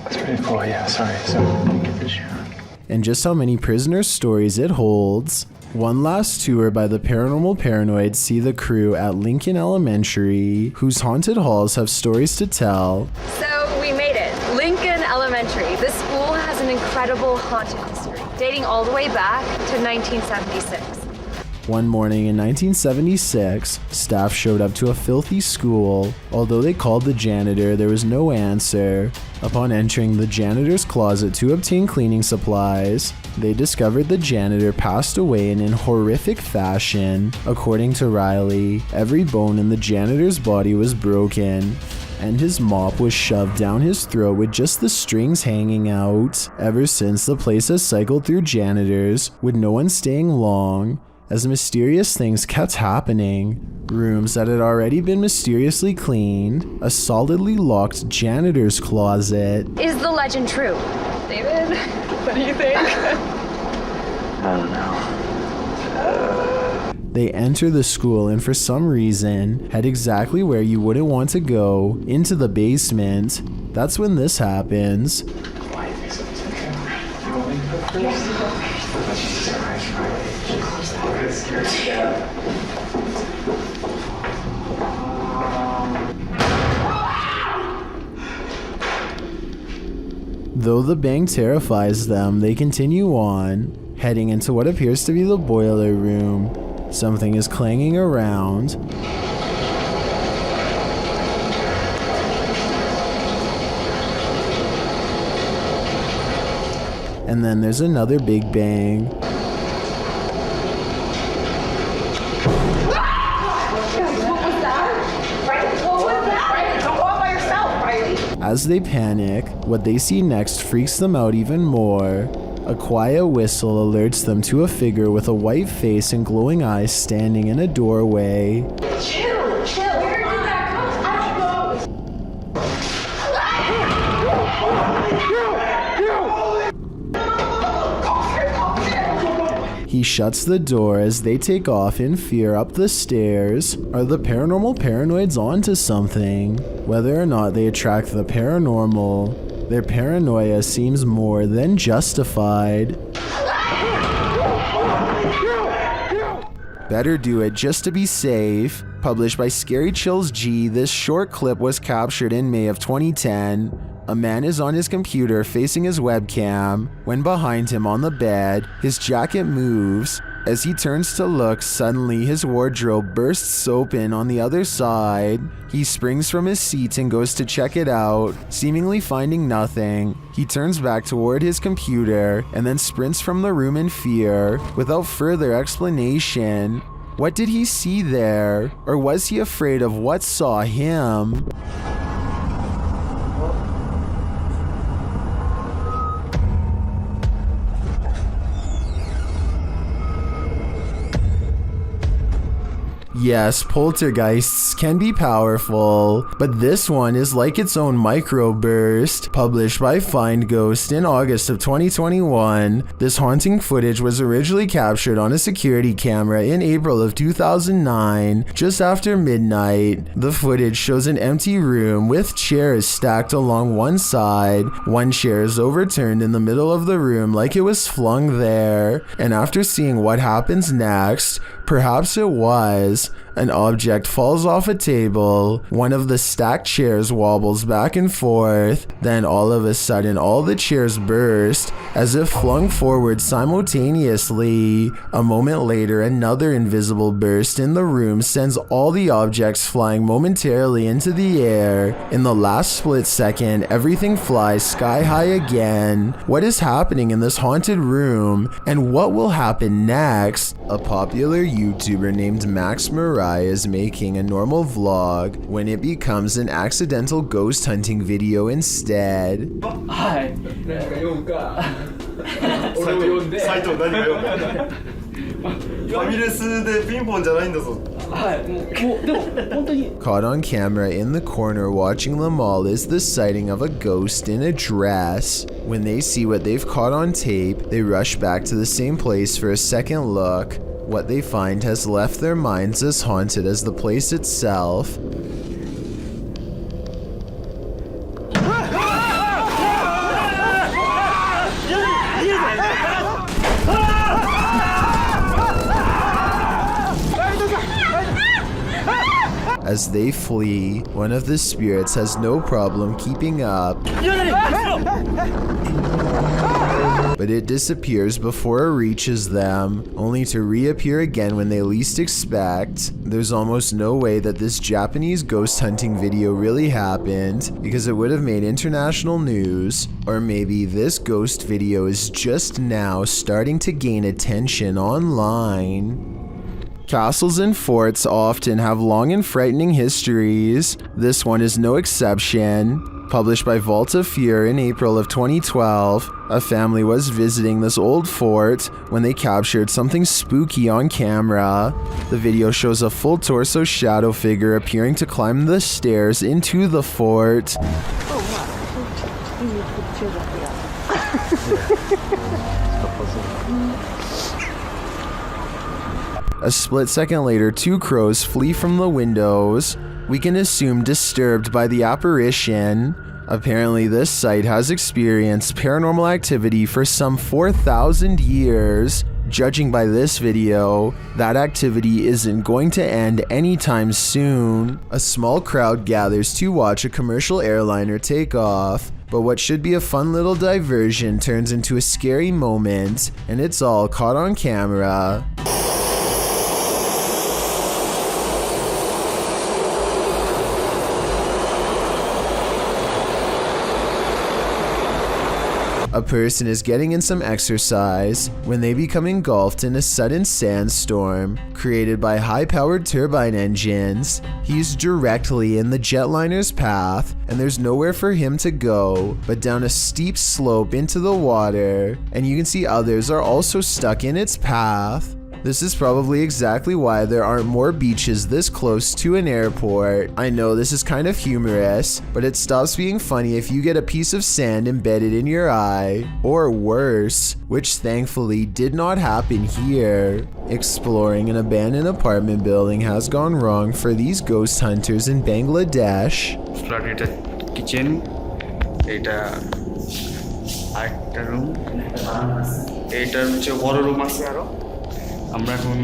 That's pretty cool, yeah, sorry. So, get this shot. And just how many prisoner stories it holds. One last tour by the Paranormal Paranoids see the crew at Lincoln Elementary, whose haunted halls have stories to tell. So we made it. Lincoln Elementary. This school has an incredible haunted history, dating all the way back to 1976. One morning in 1976, staff showed up to a filthy school. Although they called the janitor, there was no answer. Upon entering the janitor's closet to obtain cleaning supplies, they discovered the janitor passed away in horrific fashion. According to Riley, every bone in the janitor's body was broken, and his mop was shoved down his throat with just the strings hanging out. Ever since, the place has cycled through janitors, with no one staying long, as mysterious things kept happening. Rooms that had already been mysteriously cleaned, a solidly locked janitor's closet. Is the legend true? David, what do you think? I don't know. They enter the school and for some reason head exactly where you wouldn't want to go, into the basement. That's when this happens. Though the bang terrifies them, they continue on, heading into what appears to be the boiler room. Something is clanging around. And then there's another big bang. As they panic, what they see next freaks them out even more. A quiet whistle alerts them to a figure with a white face and glowing eyes standing in a doorway. Chill. Where did that come from? I don't know. He shuts the door as they take off in fear up the stairs. Are the paranormal paranoids onto something? Whether or not they attract the paranormal, their paranoia seems more than justified. Better do it just to be safe. Published by Scary Chills G, this short clip was captured in May of 2010. A man is on his computer facing his webcam when behind him on the bed, his jacket moves. As he turns to look, suddenly his wardrobe bursts open on the other side. He springs from his seat and goes to check it out, seemingly finding nothing. He turns back toward his computer and then sprints from the room in fear, without further explanation. What did he see there? Or was he afraid of what saw him? Yes, poltergeists can be powerful, but this one is like its own microburst. Published by Find Ghost in August of 2021, this haunting footage was originally captured on a security camera in April of 2009, just after midnight. The footage shows an empty room with chairs stacked along one side. One chair is overturned in the middle of the room like it was flung there, and after seeing what happens next, perhaps it was An object falls off a table, one of the stacked chairs wobbles back and forth, then all of a sudden all the chairs burst as if flung forward simultaneously. A moment later, another invisible burst in the room sends all the objects flying momentarily into the air. In the last split second, everything flies sky high again. What is happening in this haunted room, and what will happen next? A popular YouTuber named Max Mariah is making a normal vlog when it becomes an accidental ghost hunting video instead. Hi. Caught on camera in the corner watching them all is the sighting of a ghost in a dress. When they see what they've caught on tape, they rush back to the same place for a second look. What they find has left their minds as haunted as the place itself. As they flee, one of the spirits has no problem keeping up, but it disappears before it reaches them, only to reappear again when they least expect. There's almost no way that this Japanese ghost hunting video really happened, because it would have made international news. Or maybe this ghost video is just now starting to gain attention online. Castles and forts often have long and frightening histories. This one is no exception. Published by Vault of Fear in April of 2012, a family was visiting this old fort when they captured something spooky on camera. The video shows a full torso shadow figure appearing to climb the stairs into the fort. A split second later, two crows flee from the windows. We can assume disturbed by the apparition. Apparently, this site has experienced paranormal activity for some 4,000 years. Judging by this video, that activity isn't going to end anytime soon. A small crowd gathers to watch a commercial airliner take off. But what should be a fun little diversion turns into a scary moment, and it's all caught on camera. A person is getting in some exercise when they become engulfed in a sudden sandstorm created by high-powered turbine engines. He's directly in the jetliner's path, and there's nowhere for him to go but down a steep slope into the water, and you can see others are also stuck in its path. This is probably exactly why there aren't more beaches this close to an airport. I know this is kind of humorous, but it stops being funny if you get a piece of sand embedded in your eye, or worse, which thankfully did not happen here. Exploring an abandoned apartment building has gone wrong for these ghost hunters in Bangladesh. Kitchen, room, room আমরা এখন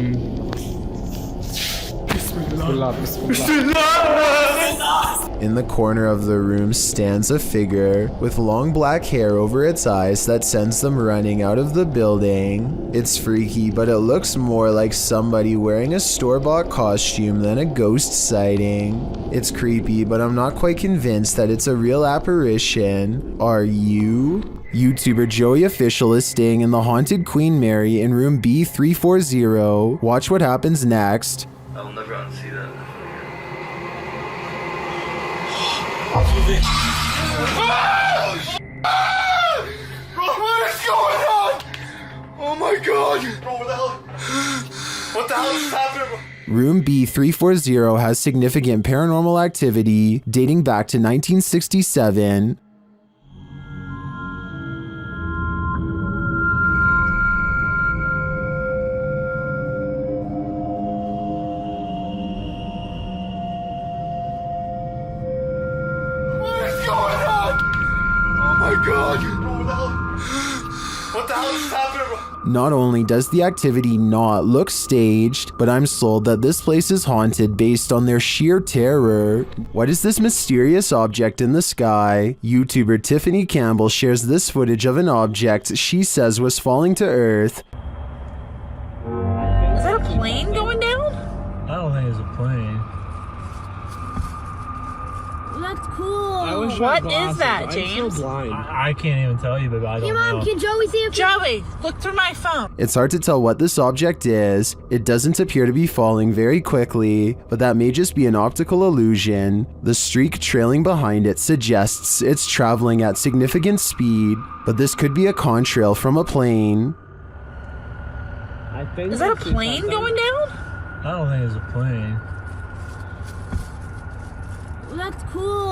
In the corner of the room stands a figure with long black hair over its eyes that sends them running out of the building. It's freaky, but it looks more like somebody wearing a store-bought costume than a ghost sighting. It's creepy, but I'm not quite convinced that it's a real apparition. Are you? YouTuber Joey Official is staying in the haunted Queen Mary in room B340. Watch what happens next. I will never unsee that. Bro, what is going on? Oh my god! Bro, what the hell is happening, bro? Room B340 has significant paranormal activity dating back to 1967. What the hell is happening, bro? Not only does the activity not look staged, but I'm sold that this place is haunted based on their sheer terror. What is this mysterious object in the sky? YouTuber Tiffany Campbell shares this footage of an object she says was falling to Earth. Is that a plane going down? I don't think it's a plane. That's cool. What is that, James? I can't even tell you, baby. I don't Hey, Mom, know. can Joey see it? Joey, look through my phone. It's hard to tell what this object is. It doesn't appear to be falling very quickly, but that may just be an optical illusion. The streak trailing behind it suggests it's traveling at significant speed, but this could be a contrail from a plane. Is that a plane going down? I don't think it's a plane. That's cool.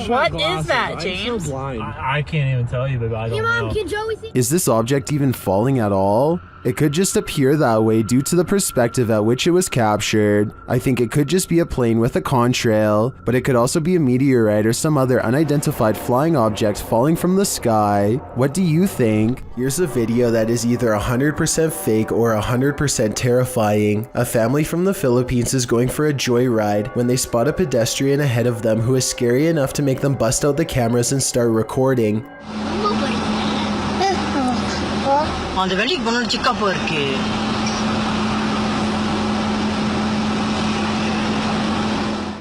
What is that, James? I can't even tell you, baby. I Hey, don't Mom, know. can Joey see? Is this object even falling at all? It could just appear that way due to the perspective at which it was captured. I think it could just be a plane with a contrail, but it could also be a meteorite or some other unidentified flying object falling from the sky. What do you think? Here's a video that is either 100% fake or 100% terrifying. A family from the Philippines is going for a joyride when they spot a pedestrian ahead of them who is scary enough to make them bust out the cameras and start recording.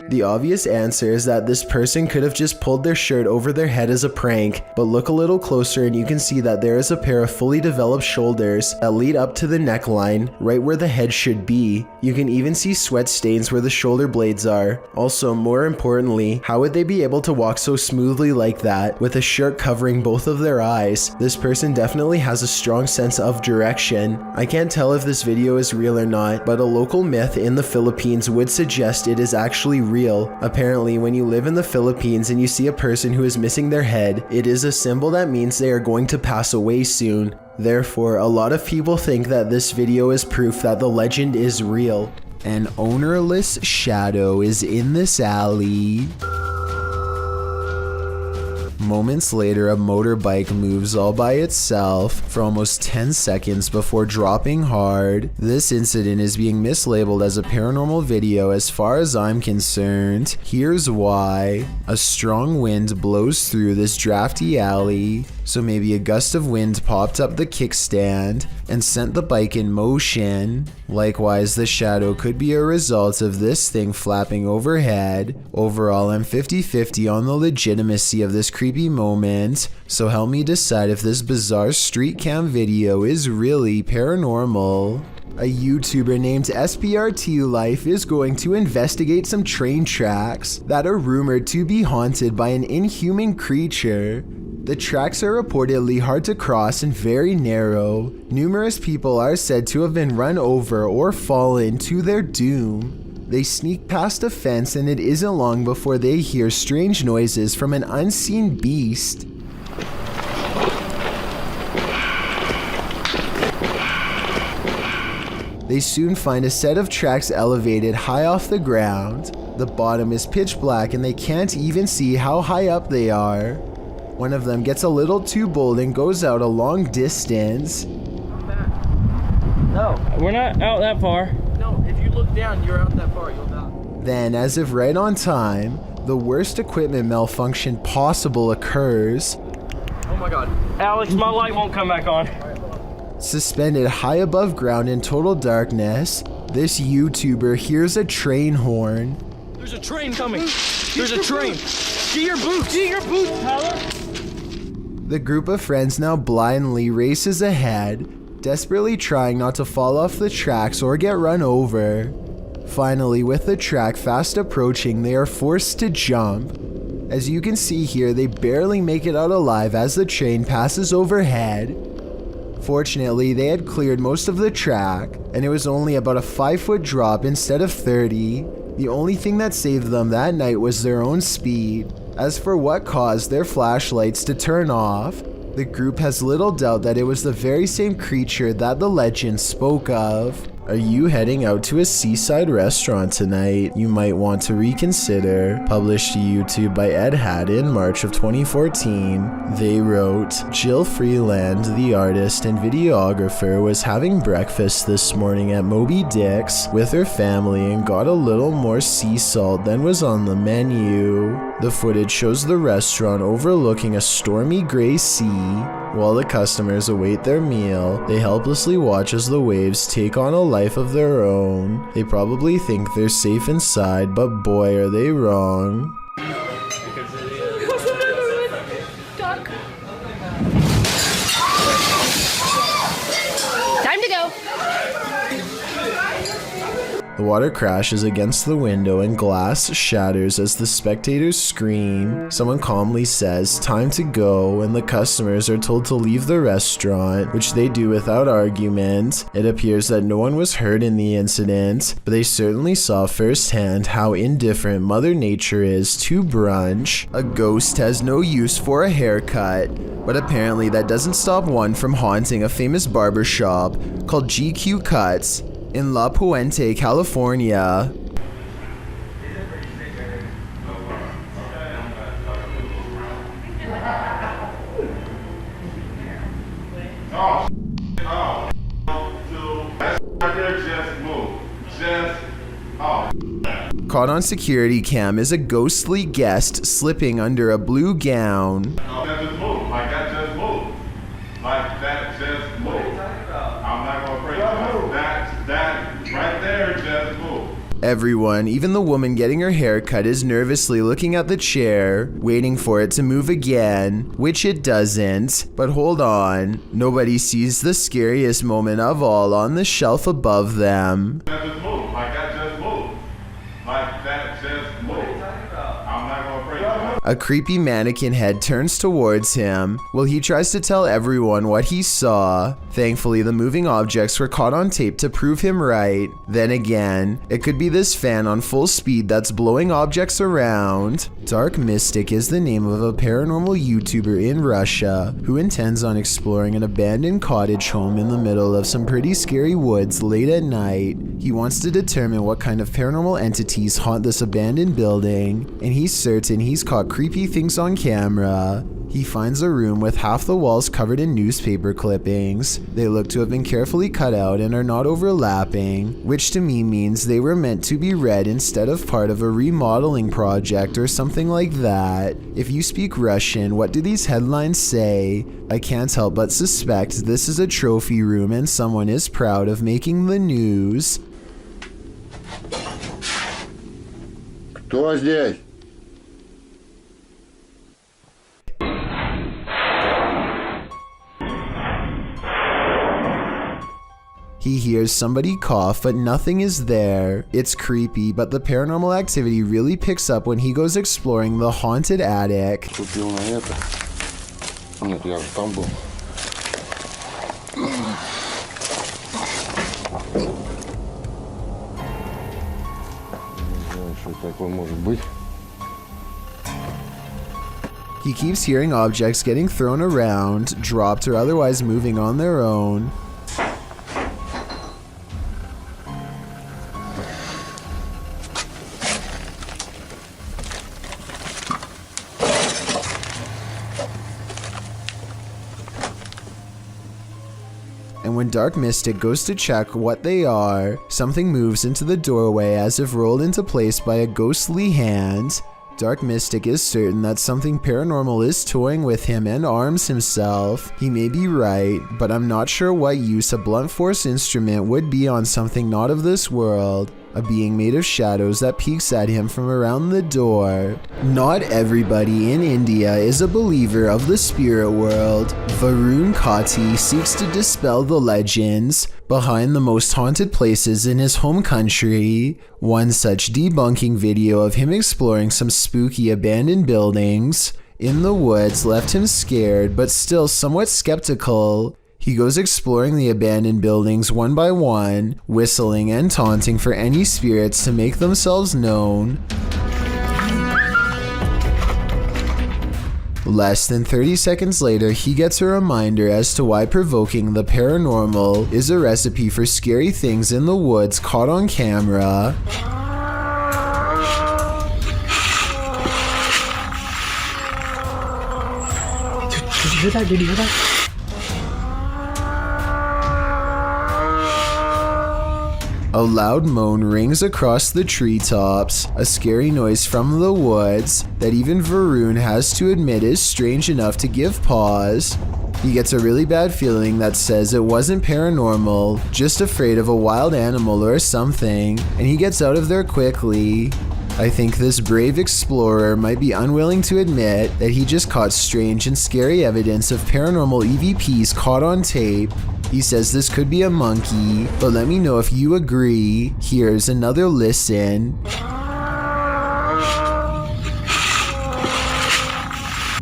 The obvious answer is that this person could have just pulled their shirt over their head as a prank, but look a little closer and you can see that there is a pair of fully developed shoulders that lead up to the neckline, right where the head should be. You can even see sweat stains where the shoulder blades are. Also, more importantly, how would they be able to walk so smoothly like that with a shirt covering both of their eyes? This person definitely has a strong sense of direction. I can't tell if this video is real or not, but a local myth in the Philippines would suggest it is actually real. Apparently, when you live in the Philippines and you see a person who is missing their head, it is a symbol that means they are going to pass away soon. Therefore, a lot of people think that this video is proof that the legend is real. An ownerless shadow is in this alley. Moments later, a motorbike moves all by itself for almost 10 seconds before dropping hard. This incident is being mislabeled as a paranormal video as far as I'm concerned. Here's why. A strong wind blows through this drafty alley, so maybe a gust of wind popped up the kickstand and sent the bike in motion. Likewise, the shadow could be a result of this thing flapping overhead. Overall, I'm 50-50 on the legitimacy of this creepy moment, so help me decide if this bizarre street cam video is really paranormal. A YouTuber named SPRT Life is going to investigate some train tracks that are rumored to be haunted by an inhuman creature. The tracks are reportedly hard to cross and very narrow. Numerous people are said to have been run over or fallen to their doom. They sneak past a fence and it isn't long before they hear strange noises from an unseen beast. They soon find a set of tracks elevated high off the ground. The bottom is pitch black and they can't even see how high up they are. One of them gets a little too bold and goes out a long distance. No, we're not out that far. No, if you look down, you're out that far, you'll die. Then, as if right on time, the worst equipment malfunction possible occurs. Oh my god. Alex, my light won't come back on. Suspended high above ground in total darkness, this YouTuber hears a train horn. There's a train coming. There's a train. Get your boots. Get your boots, Tyler. The group of friends now blindly races ahead, desperately trying not to fall off the tracks or get run over. Finally, with the track fast approaching, they are forced to jump. As you can see here, they barely make it out alive as the train passes overhead. Fortunately, they had cleared most of the track, and it was only about a 5-foot drop instead of 30. The only thing that saved them that night was their own speed. As for what caused their flashlights to turn off, the group has little doubt that it was the very same creature that the legend spoke of. Are you heading out to a seaside restaurant tonight? You might want to reconsider. Published to YouTube by Ed Haddon, March of 2014. They wrote, Jill Freeland, the artist and videographer, was having breakfast this morning at Moby Dick's with her family and got a little more sea salt than was on the menu. The footage shows the restaurant overlooking a stormy gray sea. While the customers await their meal, they helplessly watch as the waves take on a life of their own. They probably think they're safe inside, but boy are they wrong. Time to go. The water crashes against the window and glass shatters as the spectators scream. Someone calmly says, "Time to go," and the customers are told to leave the restaurant, which they do without argument. It appears that no one was hurt in the incident, but they certainly saw firsthand how indifferent Mother Nature is to brunch. A ghost has no use for a haircut, but apparently that doesn't stop one from haunting a famous barber shop called GQ Cuts in La Puente, California. Caught on security cam is a ghostly guest slipping under a blue gown. That just moved. Like that just moved. Like that just moved. I'm not gonna break that right there just moved. Everyone, even the woman getting her hair cut, is nervously looking at the chair, waiting for it to move again, which it doesn't. But hold on, nobody sees the scariest moment of all on the shelf above them. That just moved. Like that just moved. Like that just moved. I'm not gonna break that. A creepy mannequin head turns towards him. Well, he tries to tell everyone what he saw. Thankfully, the moving objects were caught on tape to prove him right. Then again, it could be this fan on full speed that's blowing objects around. Dark Mystic is the name of a paranormal YouTuber in Russia who intends on exploring an abandoned cottage home in the middle of some pretty scary woods late at night. He wants to determine what kind of paranormal entities haunt this abandoned building, and he's certain he's caught creepy things on camera. He finds a room with half the walls covered in newspaper clippings. They look to have been carefully cut out and are not overlapping, which to me means they were meant to be read instead of part of a remodeling project or something like that. If you speak Russian, what do these headlines say? I can't help but suspect this is a trophy room and someone is proud of making the news. Кто здесь? He hears somebody cough, but nothing is there. It's creepy, but the paranormal activity really picks up when he goes exploring the haunted attic. Купил на это. Нет, я же там был. Не знаю, что такое может быть. He keeps hearing objects getting thrown around, dropped, or otherwise moving on their own. And when Dark Mystic goes to check what they are, something moves into the doorway as if rolled into place by a ghostly hand. Dark Mystic is certain that something paranormal is toying with him and arms himself. He may be right, but I'm not sure what use a blunt force instrument would be on something not of this world. A being made of shadows that peeks at him from around the door. Not everybody in India is a believer of the spirit world. Varun Kati seeks to dispel the legends behind the most haunted places in his home country. One such debunking video of him exploring some spooky abandoned buildings in the woods left him scared but still somewhat skeptical. He goes exploring the abandoned buildings one by one, whistling and taunting for any spirits to make themselves known. Less than 30 seconds later, he gets a reminder as to why provoking the paranormal is a recipe for scary things in the woods caught on camera. Did you hear that? Did you hear that? A loud moan rings across the treetops, a scary noise from the woods that even Varun has to admit is strange enough to give pause. He gets a really bad feeling that says it wasn't paranormal, just afraid of a wild animal or something, and he gets out of there quickly. I think this brave explorer might be unwilling to admit that he just caught strange and scary evidence of paranormal EVPs caught on tape. He says this could be a monkey, but let me know if you agree. Here's another listen.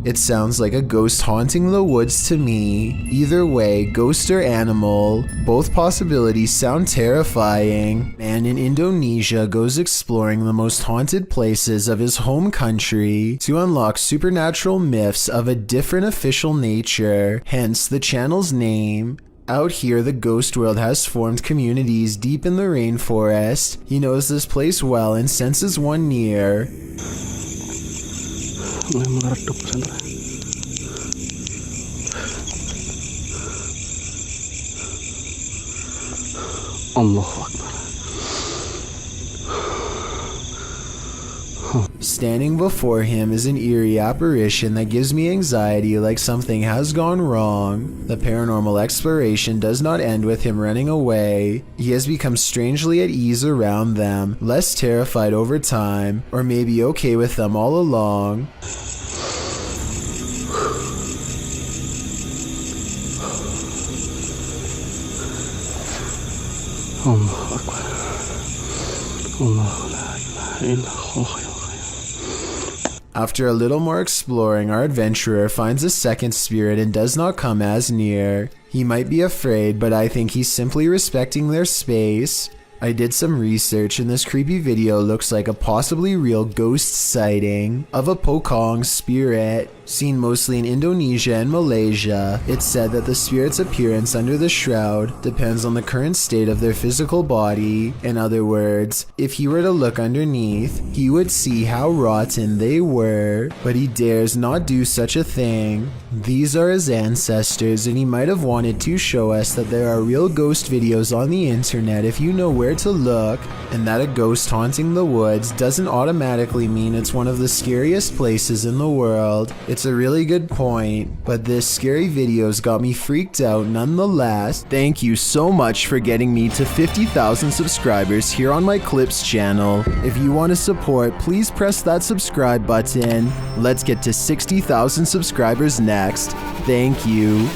It sounds like a ghost haunting the woods to me. Either way, ghost or animal, both possibilities sound terrifying. Man in Indonesia goes exploring the most haunted places of his home country to unlock supernatural myths of a different official nature, hence the channel's name. Out here, the ghost world has formed communities deep in the rainforest. He knows this place well and senses one near. Allahu Akbar. Standing before him is an eerie apparition that gives me anxiety, like something has gone wrong. The paranormal exploration does not end with him running away. He has become strangely at ease around them, less terrified over time, or maybe okay with them all along. Allahu Akbar. Allahu la ilaha illallah. After a little more exploring, our adventurer finds a second spirit and does not come as near. He might be afraid, but I think he's simply respecting their space. I did some research and this creepy video looks like a possibly real ghost sighting of a Pocong spirit, seen mostly in Indonesia and Malaysia. It's said that the spirit's appearance under the shroud depends on the current state of their physical body. In other words, if he were to look underneath, he would see how rotten they were, but he dares not do such a thing. These are his ancestors, and he might have wanted to show us that there are real ghost videos on the internet if you know where to look, and that a ghost haunting the woods doesn't automatically mean it's one of the scariest places in the world. It's a really good point, but this scary video's got me freaked out nonetheless. Thank you so much for getting me to 50,000 subscribers here on my Clips channel. If you want to support, please press that subscribe button. Let's get to 60,000 subscribers next. Thank you.